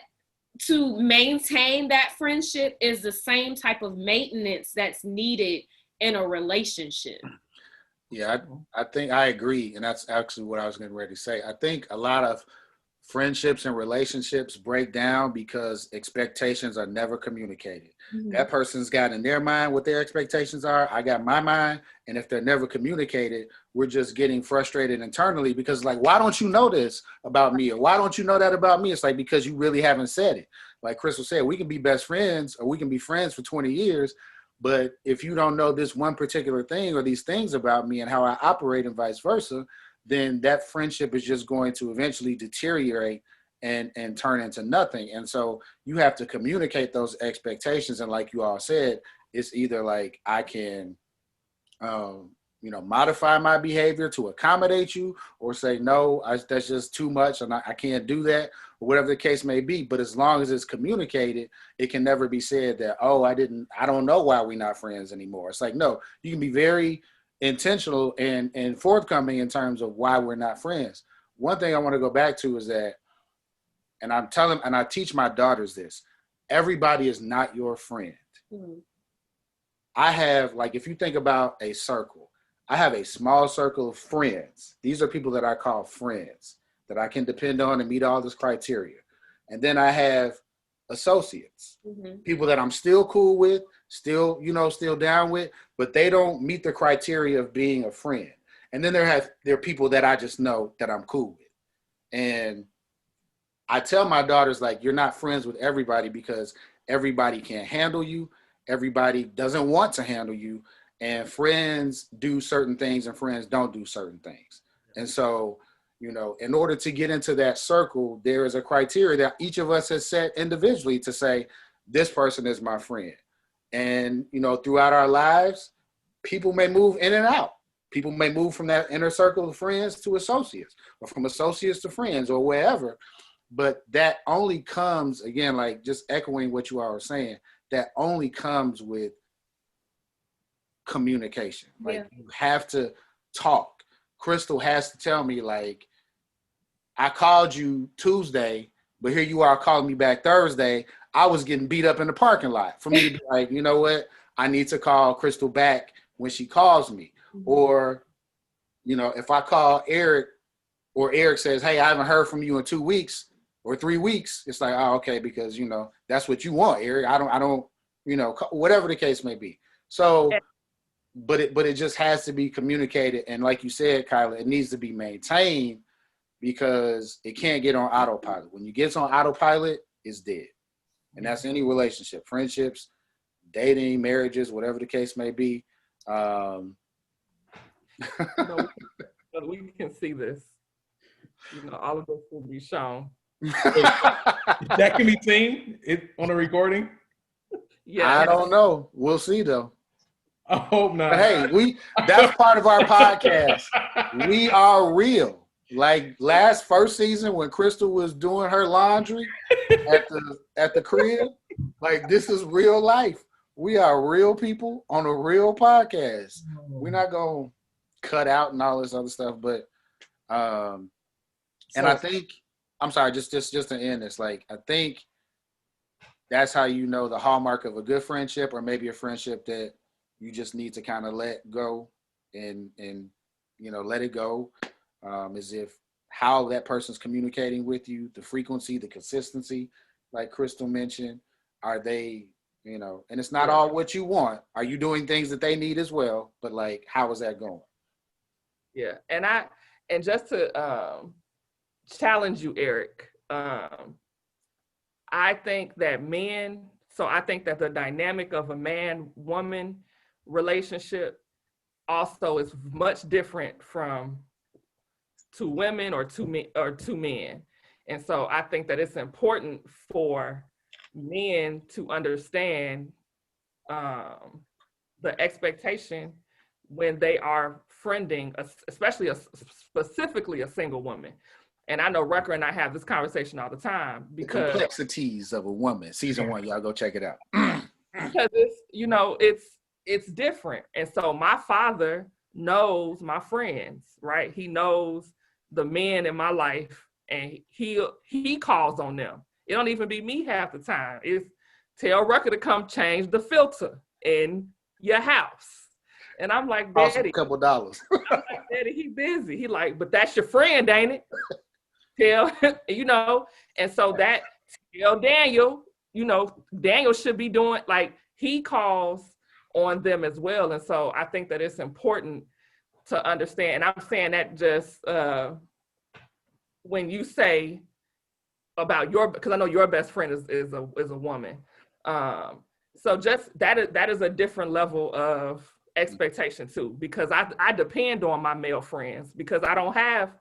to maintain that friendship is the same type of maintenance that's needed in a relationship. Yeah, I think I agree. And that's actually what I was getting ready to say. I think a lot of friendships and relationships break down because expectations are never communicated. Mm-hmm. That person's got in their mind what their expectations are. I got my mind. And if they're never communicated, we're just getting frustrated internally because, like, why don't you know this about me? Or why don't you know that about me? It's like, because you really haven't said it. Like Crystal said, we can be best friends or we can be friends for 20 years. But if you don't know this one particular thing or these things about me and how I operate and vice versa, then that friendship is just going to eventually deteriorate and turn into nothing. And so you have to communicate those expectations. And like you all said, it's either like I can, modify my behavior to accommodate you, or say, no, that's just too much and I can't do that, or whatever the case may be. But as long as it's communicated, it can never be said that, oh, I don't know why we're not friends anymore. It's like, no, you can be very intentional and forthcoming in terms of why we're not friends. One thing I want to go back to is that, and I teach my daughters this, everybody is not your friend. Mm-hmm. I have, like, if you think about a circle, I have a small circle of friends. These are people that I call friends that I can depend on and meet all this criteria. And then I have associates, mm-hmm. people that I'm still cool with, still down with, but they don't meet the criteria of being a friend. And then there are people that I just know that I'm cool with. And I tell my daughters, like, you're not friends with everybody because everybody can't handle you. Everybody doesn't want to handle you. And friends do certain things and friends don't do certain things. And so, in order to get into that circle, there is a criteria that each of us has set individually to say, this person is my friend. And, throughout our lives, people may move in and out. People may move from that inner circle of friends to associates, or from associates to friends, or wherever. But that only comes, again, like just echoing what you all were saying, that only comes with communication. Like, you have to talk. Crystal has to tell me, like, I called you Tuesday but here you are calling me back Thursday. I was getting beat up in the parking lot. For me to be like, you know what? I need to call Crystal back when she calls me. Or, you know, if I call Eric or Eric says, hey, I haven't heard from you in 2 weeks or 3 weeks, it's like, oh, okay, because, you know, that's what you want, Eric. I don't, you know, whatever the case may be. So, but it just has to be communicated. And like you said, Kyla, it needs to be maintained because it can't get on autopilot. When you get on autopilot, it's dead. And that's any relationship, friendships, dating, marriages, whatever the case may be. No, but we can see this. You know, all of this will be shown. That can be seen on a recording? Yeah. I don't know. We'll see though. I hope not. But hey, that's part of our podcast. We are real. Like first season when Crystal was doing her laundry at the crib, like this is real life. We are real people on a real podcast. We're not gonna cut out and all this other stuff, but and I think I'm sorry, just to end this, like I think that's how you know the hallmark of a good friendship, or maybe a friendship that you just need to kind of let go and you know let it go. Is if how that person's communicating with you, the frequency, the consistency, like Crystal mentioned, are they, you know, and it's not all what you want. Are you doing things that they need as well? But like, how is that going? Yeah, and just to challenge you, Eric, I think that I think that the dynamic of a man-woman relationship also is much different from two women or two men. And so I think that it's important for men to understand the expectation when they are friending, especially specifically a single woman. And I know Rucker and I have this conversation all the time because the complexities of a woman. Season 1, y'all go check it out. Because it's, you know, it's different. And so my father knows my friends, right? He knows the men in my life, and he calls on them. It don't even be me half the time. It's tell Rucker to come change the filter in your house. And I'm like, Daddy, a couple dollars. I'm like, Daddy, he busy. He like, but that's your friend, ain't it? Tell, you know, and so that tell Daniel, you know, Daniel should be doing, like, he calls on them as well. And so I think that it's important to understand. And I'm saying that just when you say about because I know your best friend is a woman. So just that is a different level of expectation too, because I depend on my male friends because I don't have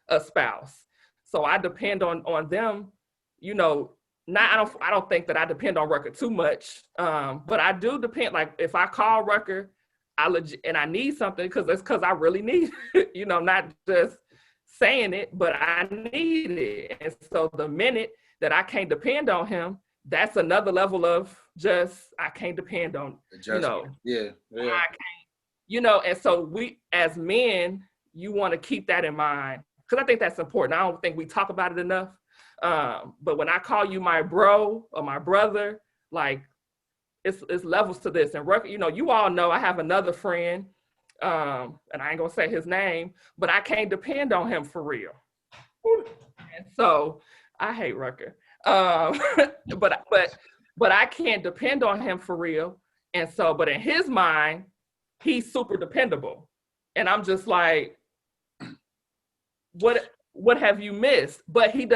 a spouse. So I depend on them, you know. I don't think that I depend on Rucker too much, but I do depend. Like if I call Rucker, and I need something because I really need it, you know, not just saying it, but I need it. And so the minute that I can't depend on him, that's another level of just I can't depend on, you know. Yeah. I can't, you know. And so we as men, you want to keep that in mind because I think that's important. I don't think we talk about it enough. But when I call you my bro or my brother, like it's levels to this. And you know, you all know I have another friend, and I ain't gonna say his name, but I can't depend on him for real. And so I hate Rucker. But I can't depend on him for real. And so, but in his mind, he's super dependable. And I'm just like, what have you missed? But he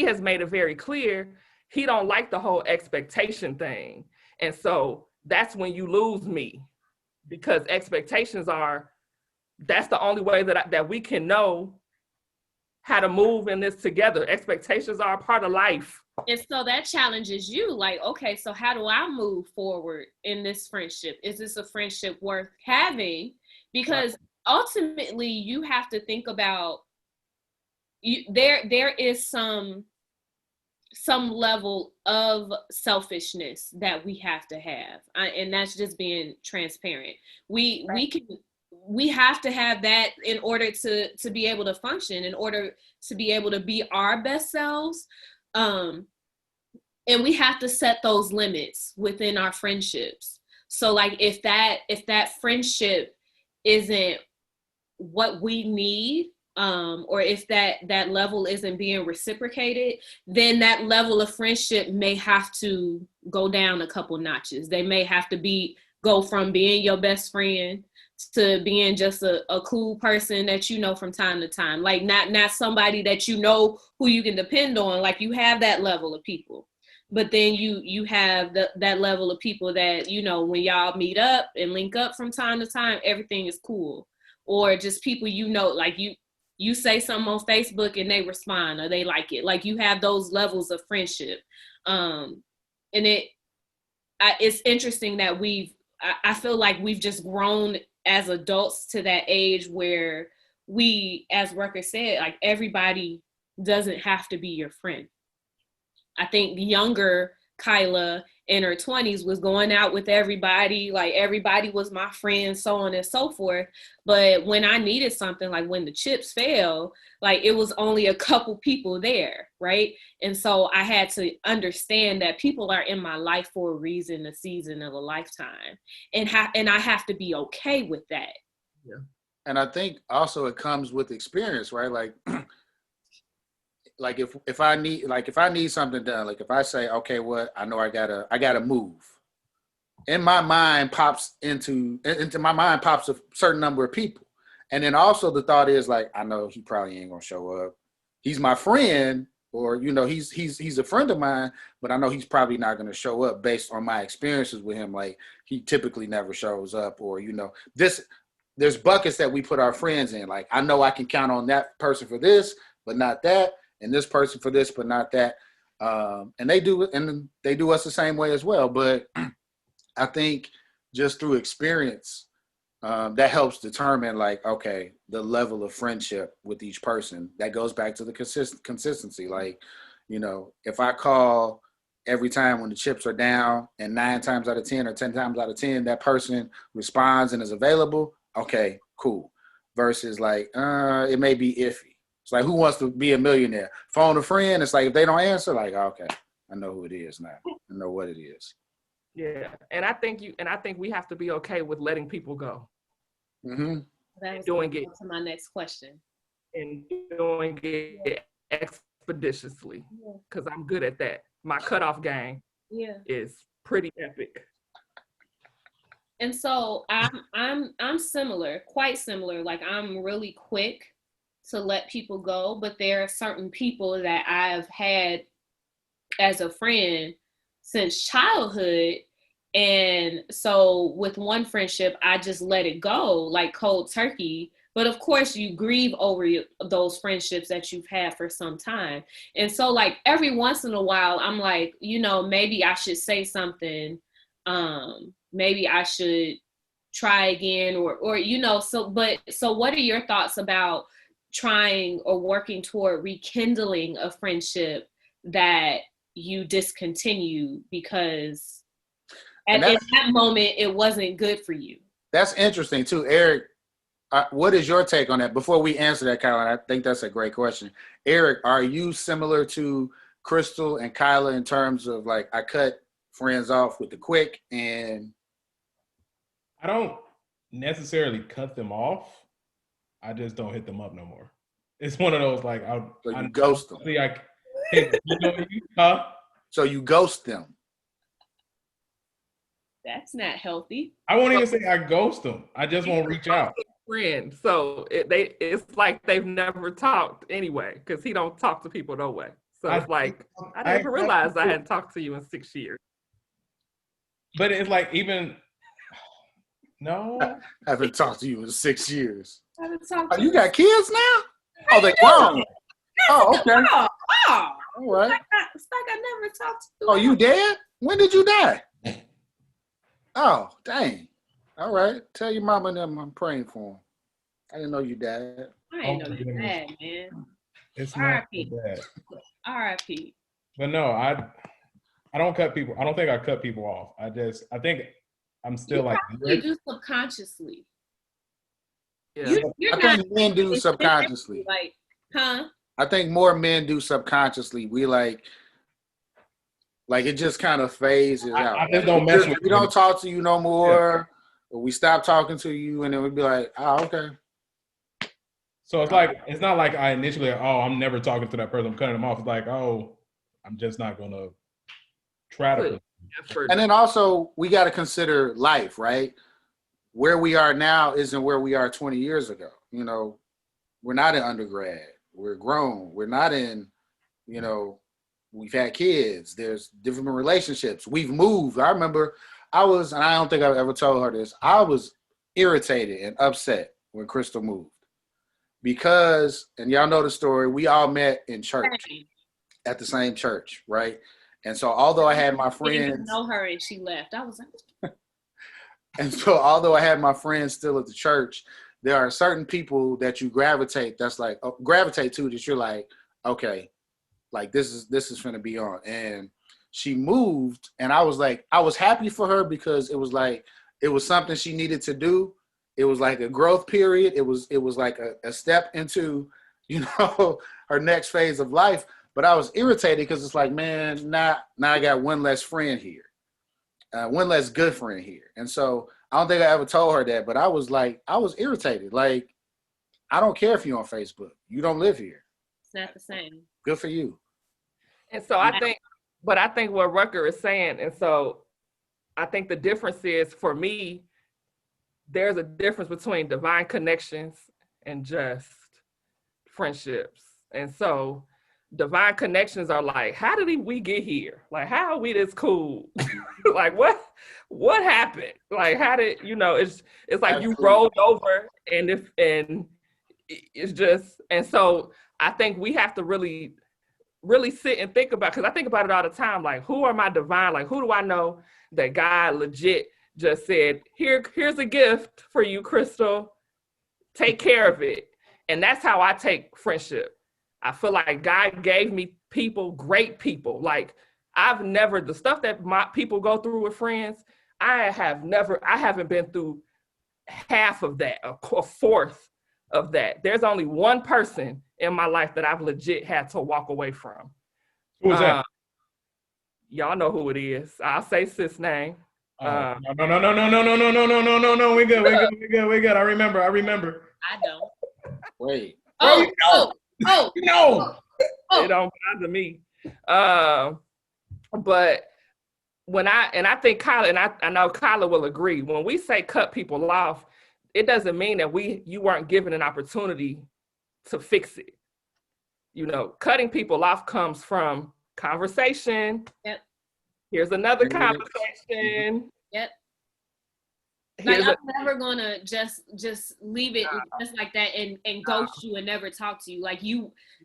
has made it very clear he don't like the whole expectation thing. And so that's when you lose me, because expectations that's the only way that we can know how to move in this together. Expectations are a part of life. And so that challenges you, like, okay, so how do I move forward in this friendship? Is this a friendship worth having? Because ultimately you have to think about there is some level of selfishness that we have to have, and that's just being transparent. We have to have that in order to be able to function, in order to be able to be our best selves. And we have to set those limits within our friendships. So like if that friendship isn't what we need, or if that level isn't being reciprocated, then that level of friendship may have to go down a couple notches. They may have to go from being your best friend to being just a cool person that you know from time to time. Like not somebody that you know who you can depend on. Like you have that level of people. But then you have that level of people that, you know, when y'all meet up and link up from time to time, everything is cool. Or just people, you know, like you say something on Facebook and they respond or they like it. Like you have those levels of friendship. And it's interesting that I feel like we've just grown as adults to that age where we, as Rucker said, like everybody doesn't have to be your friend. I think the younger Kyla in her 20s was going out with everybody, like everybody was my friend, so on and so forth. But when I needed something, like when the chips fell, like it was only a couple people there, right? And so I had to understand that people are in my life for a reason, a season of a lifetime, and I have to be okay with that. Yeah. And I think also it comes with experience, right? Like if I need something done, like if I say, okay, what I know I gotta move, in my mind pops into my mind pops a certain number of people. And then also the thought is like, I know he probably ain't gonna show up. He's my friend, or you know, he's a friend of mine, but I know he's probably not gonna show up based on my experiences with him. Like he typically never shows up, or you know, there's buckets that we put our friends in. Like I know I can count on that person for this, but not that. And this person for this, but not that. And they do us the same way as well. But I think just through experience, that helps determine like, okay, the level of friendship with each person. That goes back to the consistency. Like, you know, if I call every time when the chips are down and 9 times out of 10 or 10 times out of 10, that person responds and is available, okay, cool. Versus like, it may be iffy. It's like, who wants to be a millionaire? Phone a friend. It's like, if they don't answer, like, okay, I know who it is now. I know what it is. Yeah, and I think we have to be okay with letting people go. Mm-hmm. That's doing it to my next question. And doing it expeditiously, because I'm good at that. My cutoff game is pretty epic. And so I'm similar, quite similar. Like I'm really quick to let people go, but there are certain people that I've had as a friend since childhood. And so with one friendship, I just let it go like cold turkey. But of course you grieve over those friendships that you've had for some time. And so like every once in a while, I'm like, you know, maybe I should say something. Maybe I should try again or, you know, so what are your thoughts about trying or working toward rekindling a friendship that you discontinued because in that moment it wasn't good for you? That's interesting too, Eric. What is your take on that? Before we answer that, Kyla, I think that's a great question. Eric, are you similar to Crystal and Kyla in terms of like, I cut friends off with the quick and... I don't necessarily cut them off. I just don't hit them up no more. It's one of those like you ghost them. So you ghost them. That's not healthy. I won't even say I ghost them. I just won't reach out. Friend, so it's like they've never talked anyway because he don't talk to people no way. So it's like I never realized I hadn't talked to you in 6 years. But it's like even no, I haven't talked to you in 6 years. I haven't talked to you got kids now? Oh, they grown. Oh, okay. Oh, all right. It's like I never talked to you. Oh, you dead? When did you die? Oh, dang. All right. Tell your mama and them I'm praying for them. I didn't know you died. I didn't know you died, man. It's not so bad. R.I.P. But no, I don't cut people. I don't think I cut people off. I think I'm still like you do subconsciously. Yeah. I think men do subconsciously. Like, huh? I think more men do subconsciously. We like, Like it just kind of phases out. I just don't mess with we don't talk to you no more. Or we stop talking to you, and then we'd be like, oh, okay. So it's like, it's not like I initially, oh, I'm never talking to that person, I'm cutting them off. It's like, oh, I'm just not gonna try to. And then also we got to consider life, right? Where we are now isn't where we are 20 years ago. You know, we're not in undergrad. We're grown. We're not in, you know, we've had kids. There's different relationships. We've moved. I remember and I don't think I've ever told her this, I was irritated and upset when Crystal moved. Because, and y'all know the story, we all met in church, at the same church, right? And so although I had my friends. I didn't know her and she left. I was like. And so although I had my friends still at the church, there are certain people that you gravitate to that you're like, okay, like this is finna be on. And she moved, and I was like, I was happy for her because it was like, it was something she needed to do. It was like a growth period. It was like a step into, you know, her next phase of life. But I was irritated because it's like, man, now I got one less friend here. One less good friend here. And so I don't think I ever told her that, but I was irritated. Like, I don't care if you're on Facebook. You don't live here. It's not the same. Good for you. And so I think what Rucker is saying, and so I think the difference is, for me, there's a difference between divine connections and just friendships. And so divine connections are like, how did we get here? Like, how are we this cool? Like, what happened? Like, how did, you know, it's like you rolled over and it's just, and so I think we have to really, really sit and think about, because I think about it all the time, like, who are my divine, like, who do I know that God legit just said, here's a gift for you, Crystal, take care of it. And that's how I take friendship. I feel like God gave me people, great people. Like, the stuff that my people go through with friends, I haven't been through half of that, a fourth of that. There's only one person in my life that I've legit had to walk away from. Who was that? Y'all know who it is. I'll say sis name. No. We good. I remember. I don't. Wait. Oh. No. It don't bother me. But when I think Kyla, and I know Kyla will agree, when we say cut people off, it doesn't mean that you weren't given an opportunity to fix it. You know, cutting people off comes from conversation. Yep. Here's another conversation. Yep. Like, I'm never gonna just leave it just like that and ghost you and never talk to you. Like,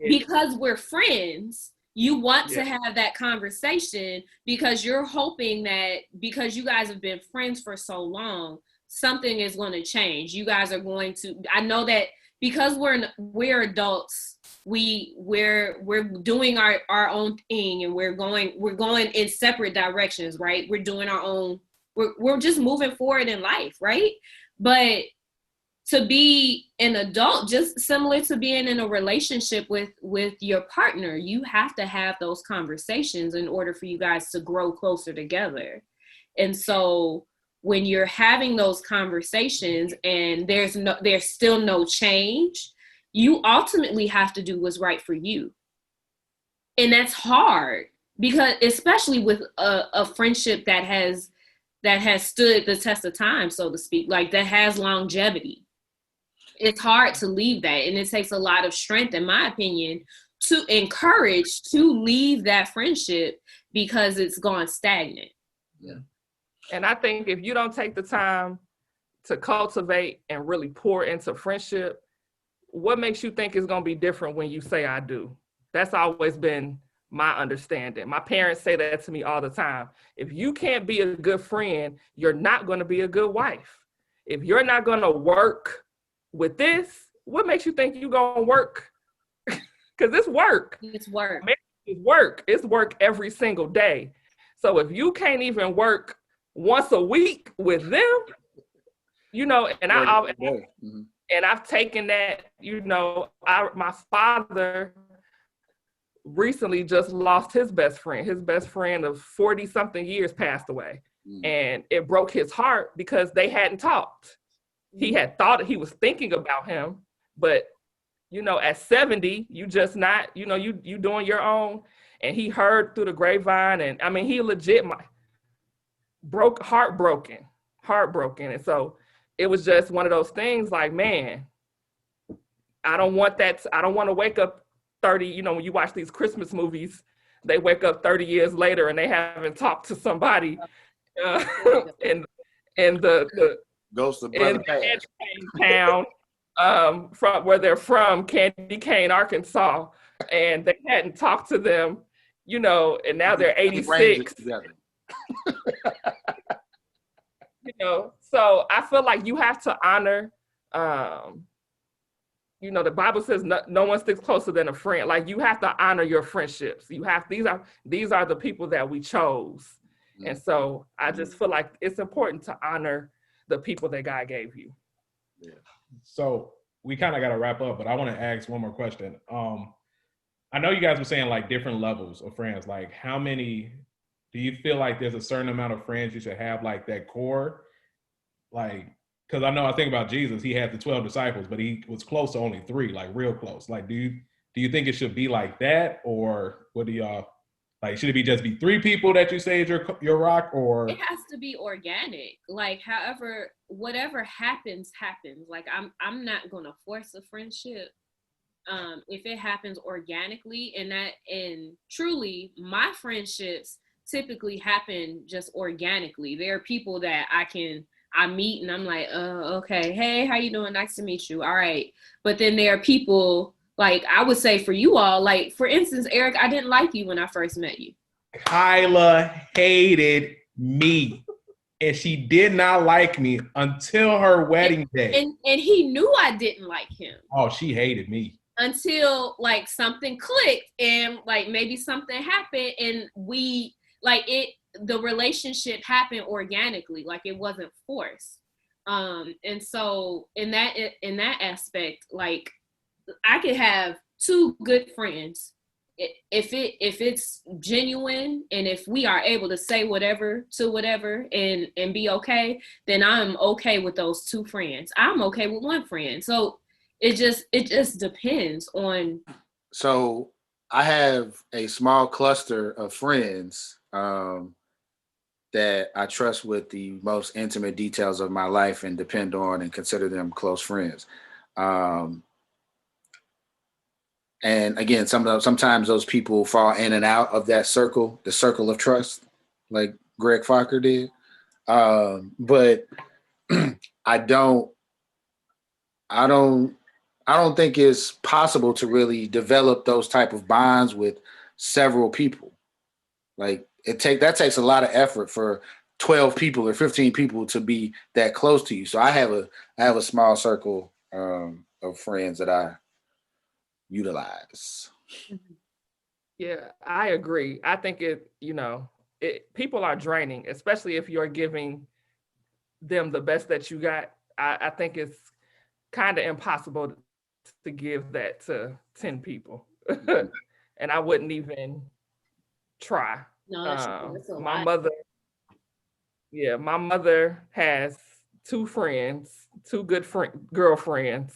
because we're friends, you want to have that conversation because you're hoping that because you guys have been friends for so long, something is going to change. You guys are going to. I know that because we're adults, we're doing our own thing, and we're going in separate directions, right? We're doing our own. We're just moving forward in life, right? But to be an adult, just similar to being in a relationship with your partner, you have to have those conversations in order for you guys to grow closer together. And so when you're having those conversations and there's still no change, you ultimately have to do what's right for you. And that's hard, because especially with a friendship that has stood the test of time, so to speak, like that has longevity. It's hard to leave that. And it takes a lot of strength, in my opinion, to encourage to leave that friendship because it's gone stagnant. Yeah. And I think if you don't take the time to cultivate and really pour into friendship, what makes you think it's going to be different when you say I do? That's always been my understanding. My parents say that to me all the time. If you can't be a good friend, you're not going to be a good wife. If you're not going to work with this, what makes you think you're going to work? Because it's work. It's work. It's work. It's work every single day. So if you can't even work once a week with them, you know, and I've taken that, you know, my father recently just lost his best friend. His best friend of 40 something years passed away. And it broke his heart because they hadn't talked. He had thought, he was thinking about him, but you know, at 70, you just not, you know, you doing your own. And he heard through the grapevine, and I mean, he legit heartbroken. And so it was just one of those things like, man, I don't want that. I don't want to wake up 30, you know, when you watch these Christmas movies, they wake up 30 years later and they haven't talked to somebody. And the Ghost of Brother Past town from where they're from, Candy Cane, Arkansas, and they hadn't talked to them, you know, and now they're 86. You know, so I feel like you have to honor, you know, the Bible says no one sticks closer than a friend. Like, you have to honor your friendships. You have, these are the people that we chose. And so I just feel like it's important to honor the people that God gave you. Yeah. So we kind of got to wrap up, but I want to ask one more question. I know you guys were saying like different levels of friends. Like, how many do you feel like there's a certain amount of friends you should have, like that core? Like, because I know I think about Jesus, he had the 12 disciples, but he was close to only 3, like real close. Like, do you think it should be like that, or what do y'all like? Should it just be 3 people that you say is your rock, or it has to be organic? Like, however, whatever happens. Like, I'm not gonna force a friendship. If it happens organically, and truly, my friendships typically happen just organically. There are people that I meet and I'm like, okay, hey, how you doing? Nice to meet you. All right. But then there are people, like, I would say for you all, like, for instance, Eric, I didn't like you when I first met you. Kyla hated me. And she did not like me until her wedding day. And he knew I didn't like him. Oh, she hated me. Until, like, something clicked and, like, maybe something happened and the relationship happened organically, like it wasn't forced. And so in that aspect, like, I could have 2 good friends if it's genuine, and if we are able to say whatever to whatever and be okay, then I'm okay with those 2 friends. I'm okay with 1 friend. So it just depends on. So I have a small cluster of friends that I trust with the most intimate details of my life and depend on and consider them close friends. And again, sometimes those people fall in and out of that circle, the circle of trust, like Greg Fokker did. But I don't think it's possible to really develop those type of bonds with several people. Like, that takes a lot of effort for 12 people or 15 people to be that close to you. So I have a small circle of friends that I utilize. Yeah, I agree. I think people are draining, especially if you're giving them the best that you got. I think it's kind of impossible to give that to 10 people. And I wouldn't even try. No, that's a my lot. My mother has 2 friends, 2 good girlfriends,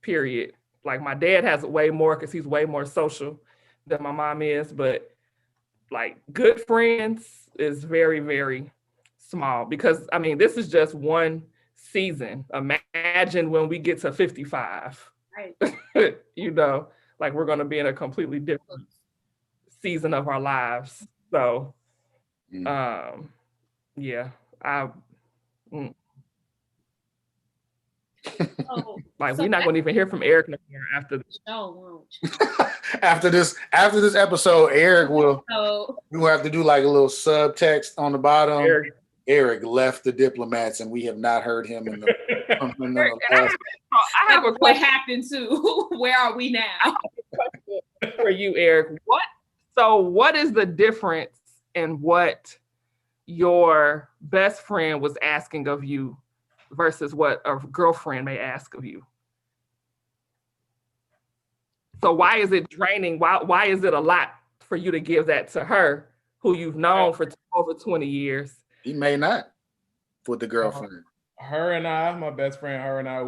period. Like, my dad has way more because he's way more social than my mom is, but like, good friends is very, very small, because I mean, this is just one season. Imagine when we get to 55, right? You know, like, we're going to be in a completely different season of our lives. So, yeah, we're not going to even hear from Eric no more after this. No, after this episode, Eric we will have to do like a little subtext on the bottom. Eric left the Diplomats, and we have not heard him in the. I have a question. What happened to? Where are we now? For you, Eric, what is the difference in what your best friend was asking of you versus what a girlfriend may ask of you? So why is it draining? Why is it a lot for you to give that to her, who you've known for over 20 years? He may not with the girlfriend. Her and I, my best friend, her and I,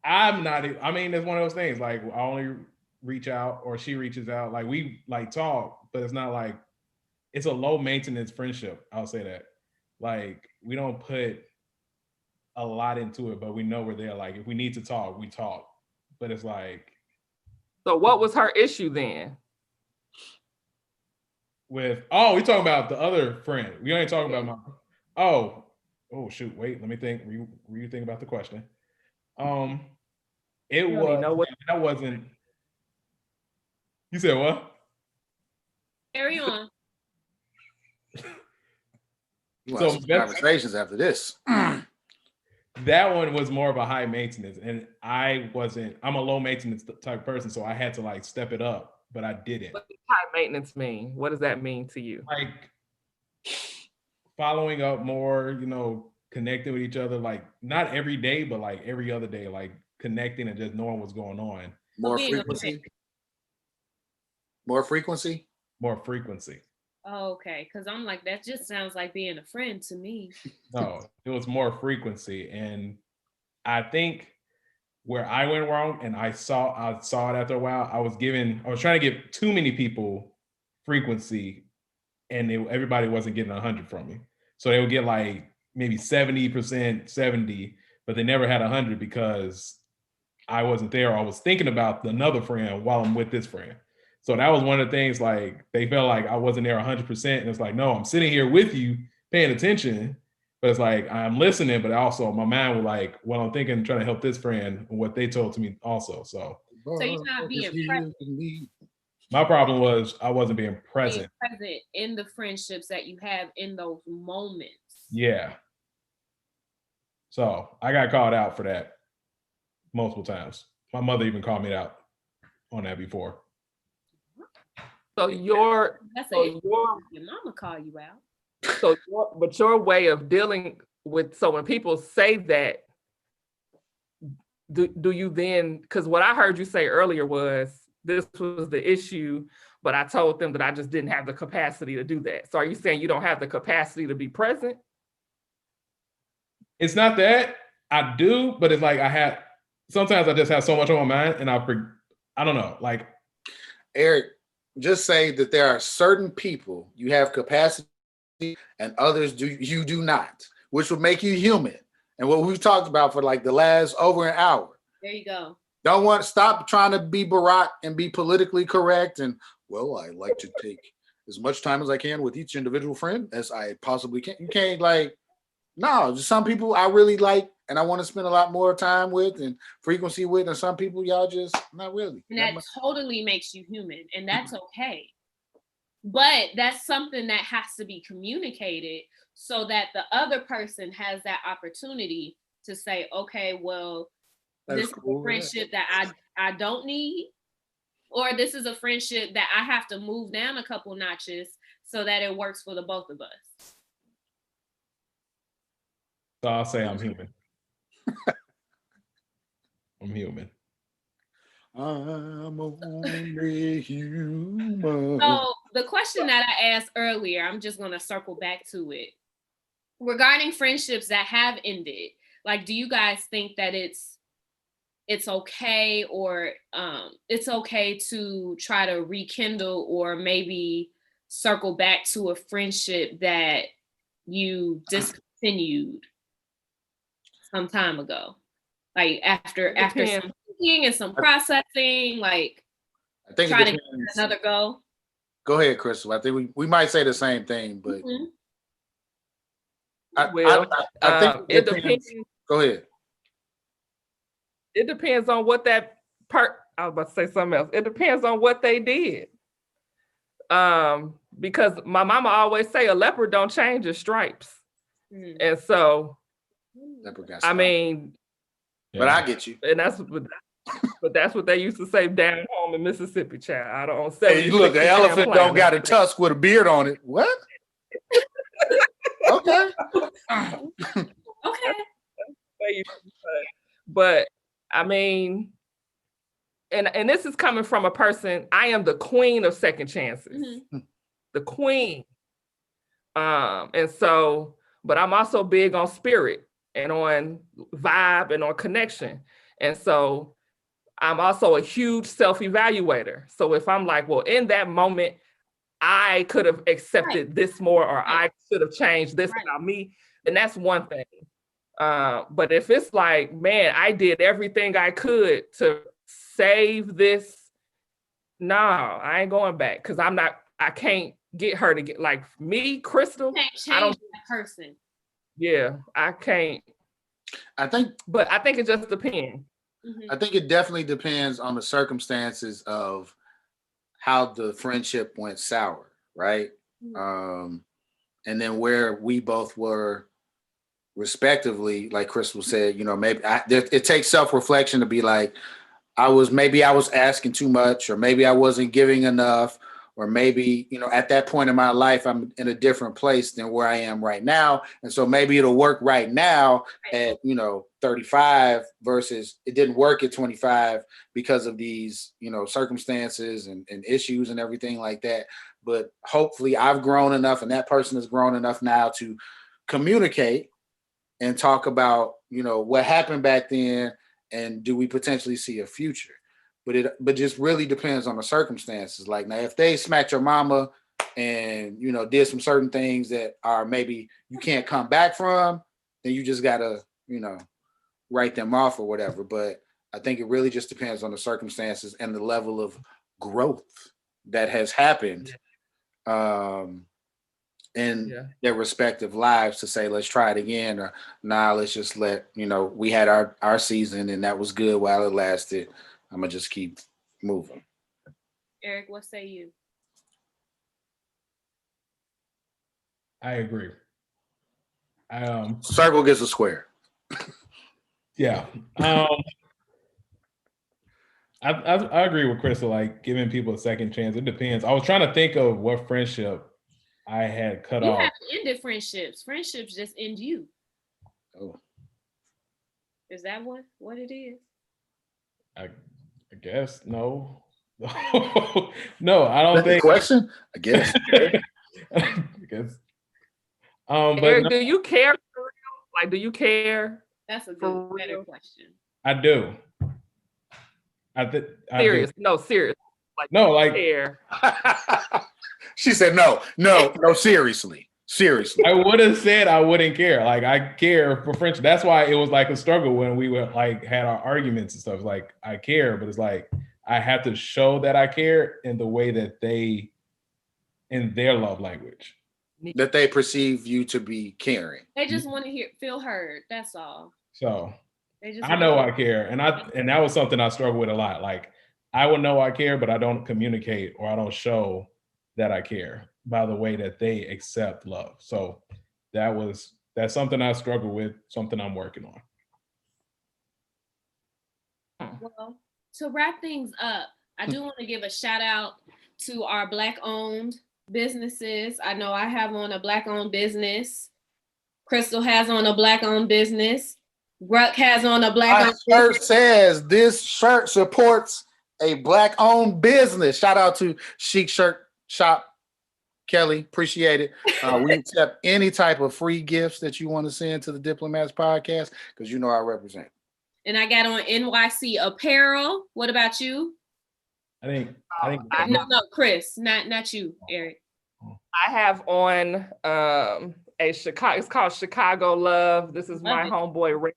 I'm not, I mean, it's one of those things, like I only reach out or she reaches out, like we like talk, but it's not like, it's a low maintenance friendship. I'll say that. Like we don't put a lot into it, but we know we're there. Like if we need to talk, we talk, but it's like. So what was her issue then? We talking about the other friend. We ain't talking about my, oh shoot, wait, let me think. Were you thinking about the question? It was, that wasn't, you said what? Carry on. So conversations after this. That one was more of a high maintenance, and I'm a low maintenance type of person, so I had to like step it up, but I didn't. What does high maintenance mean? What does that mean to you? Like following up more, connecting with each other, like not every day, but like every other day, like connecting and just knowing what's going on. More frequency. More frequency. More frequency. Oh, okay, because I'm like, that just sounds like being a friend to me. No, it was more frequency, and I think where I went wrong, and I saw it after a while. I was trying to give too many people frequency, and everybody wasn't getting 100 from me. So they would get like maybe 70%, 70, but they never had 100 because I wasn't there. I was thinking about another friend while I'm with this friend. So that was one of the things, like they felt like I wasn't there 100%. And it's like, no, I'm sitting here with you paying attention, but it's like, I'm listening, but also my mind was like, well, I'm thinking, trying to help this friend and what they told to me also. So you're not being present. My problem was I wasn't being present. Present in the friendships that you have in those moments. Yeah. So I got called out for that multiple times. My mother even called me out on that before. So your mama call you out. So your way of dealing with, so when people say that, do you then, because what I heard you say earlier was this was the issue, but I told them that I just didn't have the capacity to do that. So are you saying you don't have the capacity to be present? It's not that I do, but it's like sometimes I just have so much on my mind and I don't know, like. Eric, just say that there are certain people you have capacity and others you do not, which will make you human. And what we've talked about for like the last over an hour. There you go. Don't want to stop trying to be Barack and be politically correct. And well, I like to take as much time as I can with each individual friend as I possibly can. You can't just some people I really like and I want to spend a lot more time with and frequency with, and some people y'all just not really. And that totally makes you human, and that's okay. But that's something that has to be communicated so that the other person has that opportunity to say, okay, well, this is a friendship that I don't need, or this is a friendship that I have to move down a couple notches so that it works for the both of us. So I'll say I'm human. I'm human. I'm only human. So the question that I asked earlier, I'm just going to circle back to it. Regarding friendships that have ended, like, do you guys think that it's okay, or it's okay to try to rekindle or maybe circle back to a friendship that you discontinued some time ago? Like after some thinking and some processing, like I think try to give another go. Go ahead, Crystal. I think we might say the same thing, but I think it depends. Go ahead. It depends on what that part. I was about to say something else. It depends on what they did. Because my mama always say a leopard don't change its stripes, and so I mean. But I get you. And but that's what they used to say down home in Mississippi, child. I don't say. Hey, look, an elephant don't got a tusk with a beard on it. What? Okay. Okay. But I mean, and this is coming from a person, I am the queen of second chances. Mm-hmm. The queen. And so, but I'm also big on spirit and on vibe and on connection. And so I'm also a huge self-evaluator. So if I'm like, well, in that moment, I could have accepted this more, or I should have changed this about me, then that's one thing. But if it's like, man, I did everything I could to save this, no, I ain't going back, because I can't get her to get, like me, Crystal. You can't change that person. Yeah, I can't. But I think it just depends. Mm-hmm. I think it definitely depends on the circumstances of how the friendship went sour, right? Mm-hmm. And then where we both were respectively, like Crystal said, maybe it takes self-reflection to be like, I was asking too much, or maybe I wasn't giving enough, or maybe, at that point in my life, I'm in a different place than where I am right now. And so maybe it'll work right now at, 35 versus it didn't work at 25 because of these, circumstances and issues and everything like that. But hopefully I've grown enough and that person has grown enough now to communicate and talk about, what happened back then and do we potentially see a future. But just really depends on the circumstances. Like, now, if they smacked your mama and, did some certain things that are maybe you can't come back from, then you just gotta, write them off or whatever. But I think it really just depends on the circumstances and the level of growth that has happened in their respective lives to say, let's try it again, or let's just let, we had our season and that was good while it lasted. I'm gonna just keep moving. Eric, what say you? I agree. Circle gets a square. Yeah. I agree with Crystal, like giving people a second chance. It depends. I was trying to think of what friendship I had cut off. You haven't ended friendships. Friendships just end you. Oh. Is that what it is? I guess no. No, I don't think. Question? I guess. I guess. Eric, but do you care for real? Like, do you care? That's a good, better question. I do. Serious? Do. No, serious. Like, no, like care. She said no, seriously. I would have said I wouldn't care. Like, I care for friendship. That's why it was like a struggle when we were like had our arguments and stuff. Like, I care, but it's like I have to show that I care in the way that they, in their love language, that they perceive you to be caring. They just want to feel heard. That's all. So I know I care, and that was something I struggled with a lot. Like, I would know I care, but I don't communicate or I don't show that I care by the way that they accept love. So that's something I struggle with, something I'm working on. Well, to wrap things up, I do want to give a shout out to our Black-owned businesses. I know I have on a Black-owned business. Crystal has on a Black-owned business. Gruck has on a Black-owned business. My shirt says this shirt supports a Black-owned business. Shout out to Chic Shirt Shop, Kelly. Appreciate it. We accept any type of free gifts that you want to send to the Diplomats podcast, because I represent. And I got on NYC apparel. What about you? I think no, Chris, not you, Eric. I have on a Chicago. It's called Chicago Love. This is my homeboy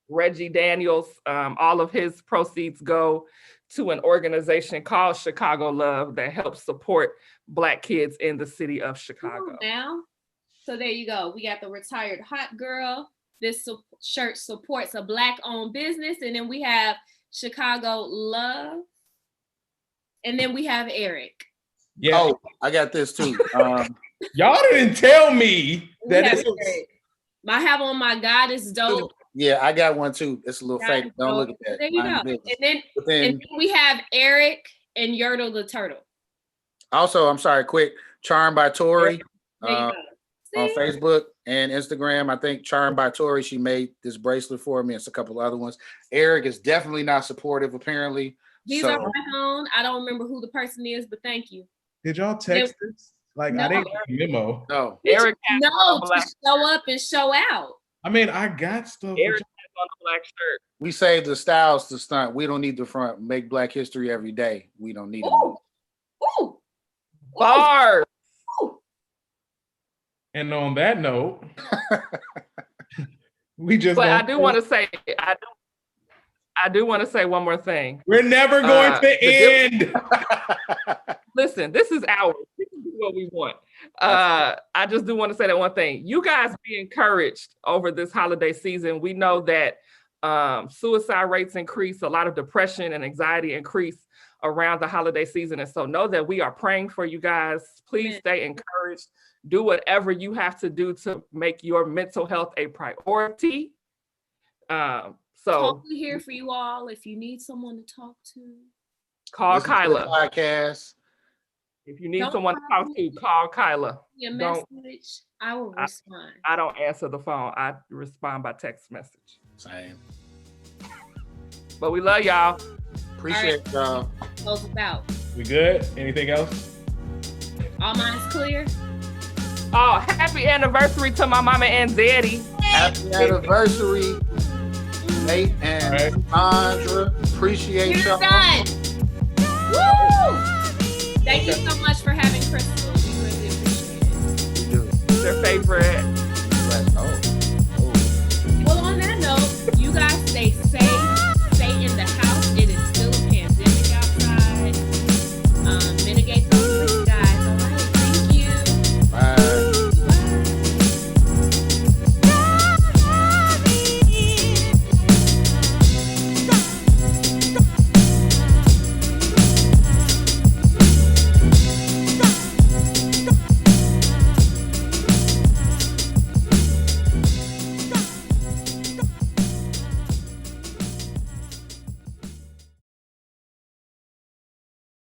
Reggie Daniels. All of his proceeds go to an organization called Chicago Love that helps support Black kids in the city of Chicago. Now, so there you go. We got the retired hot girl. This shirt supports a Black-owned business, and then we have Chicago Love, and then we have Eric. Yeah. Oh, I got this too. Y'all didn't tell me that this was... I have on my God is dope. Yeah, I got one too. It's a little fake. Don't look at that. There you go. And then we have Eric and Yertle the Turtle. Also, I'm sorry, quick. Charmed by Tori on See? Facebook and Instagram. I think Charmed by Tori, she made this bracelet for me. It's a couple other ones. Eric is definitely not supportive, apparently. These are my own. I don't remember who the person is, but thank you. Did y'all text this? Like, No. I didn't get a memo. No. Eric has No, on a to black, show up and show out. I mean, I got stuff. but Eric has on a black shirt. We save the styles to stunt. We don't need the front. Make Black history every day. We don't need Ooh. it. Ooh. Bars. And on that note, we just. But I do want to say, I do want to say one more thing. We're never going to end. Listen, this is ours. We can do what we want. I just do want to say that one thing. You guys be encouraged over this holiday season. We know that suicide rates increase, a lot of depression and anxiety increase around the holiday season. And so know that we are praying for you guys. Please stay encouraged. Do whatever you have to do to make your mental health a priority. Totally here for you all. If you need someone to talk to, call Kyla. Podcast. If you need someone to talk to, call Kyla. Your message, I will respond. I don't answer the phone. I respond by text message. Same. But we love y'all. Appreciate y'all. Close us out. We good? Anything else? All minds clear. Oh, happy anniversary to my mama and daddy. Happy anniversary, Nate and Sandra. Appreciate You're y'all. done. Woo! Thank you so much for having Crystal. We really appreciate it. We do. Their favorite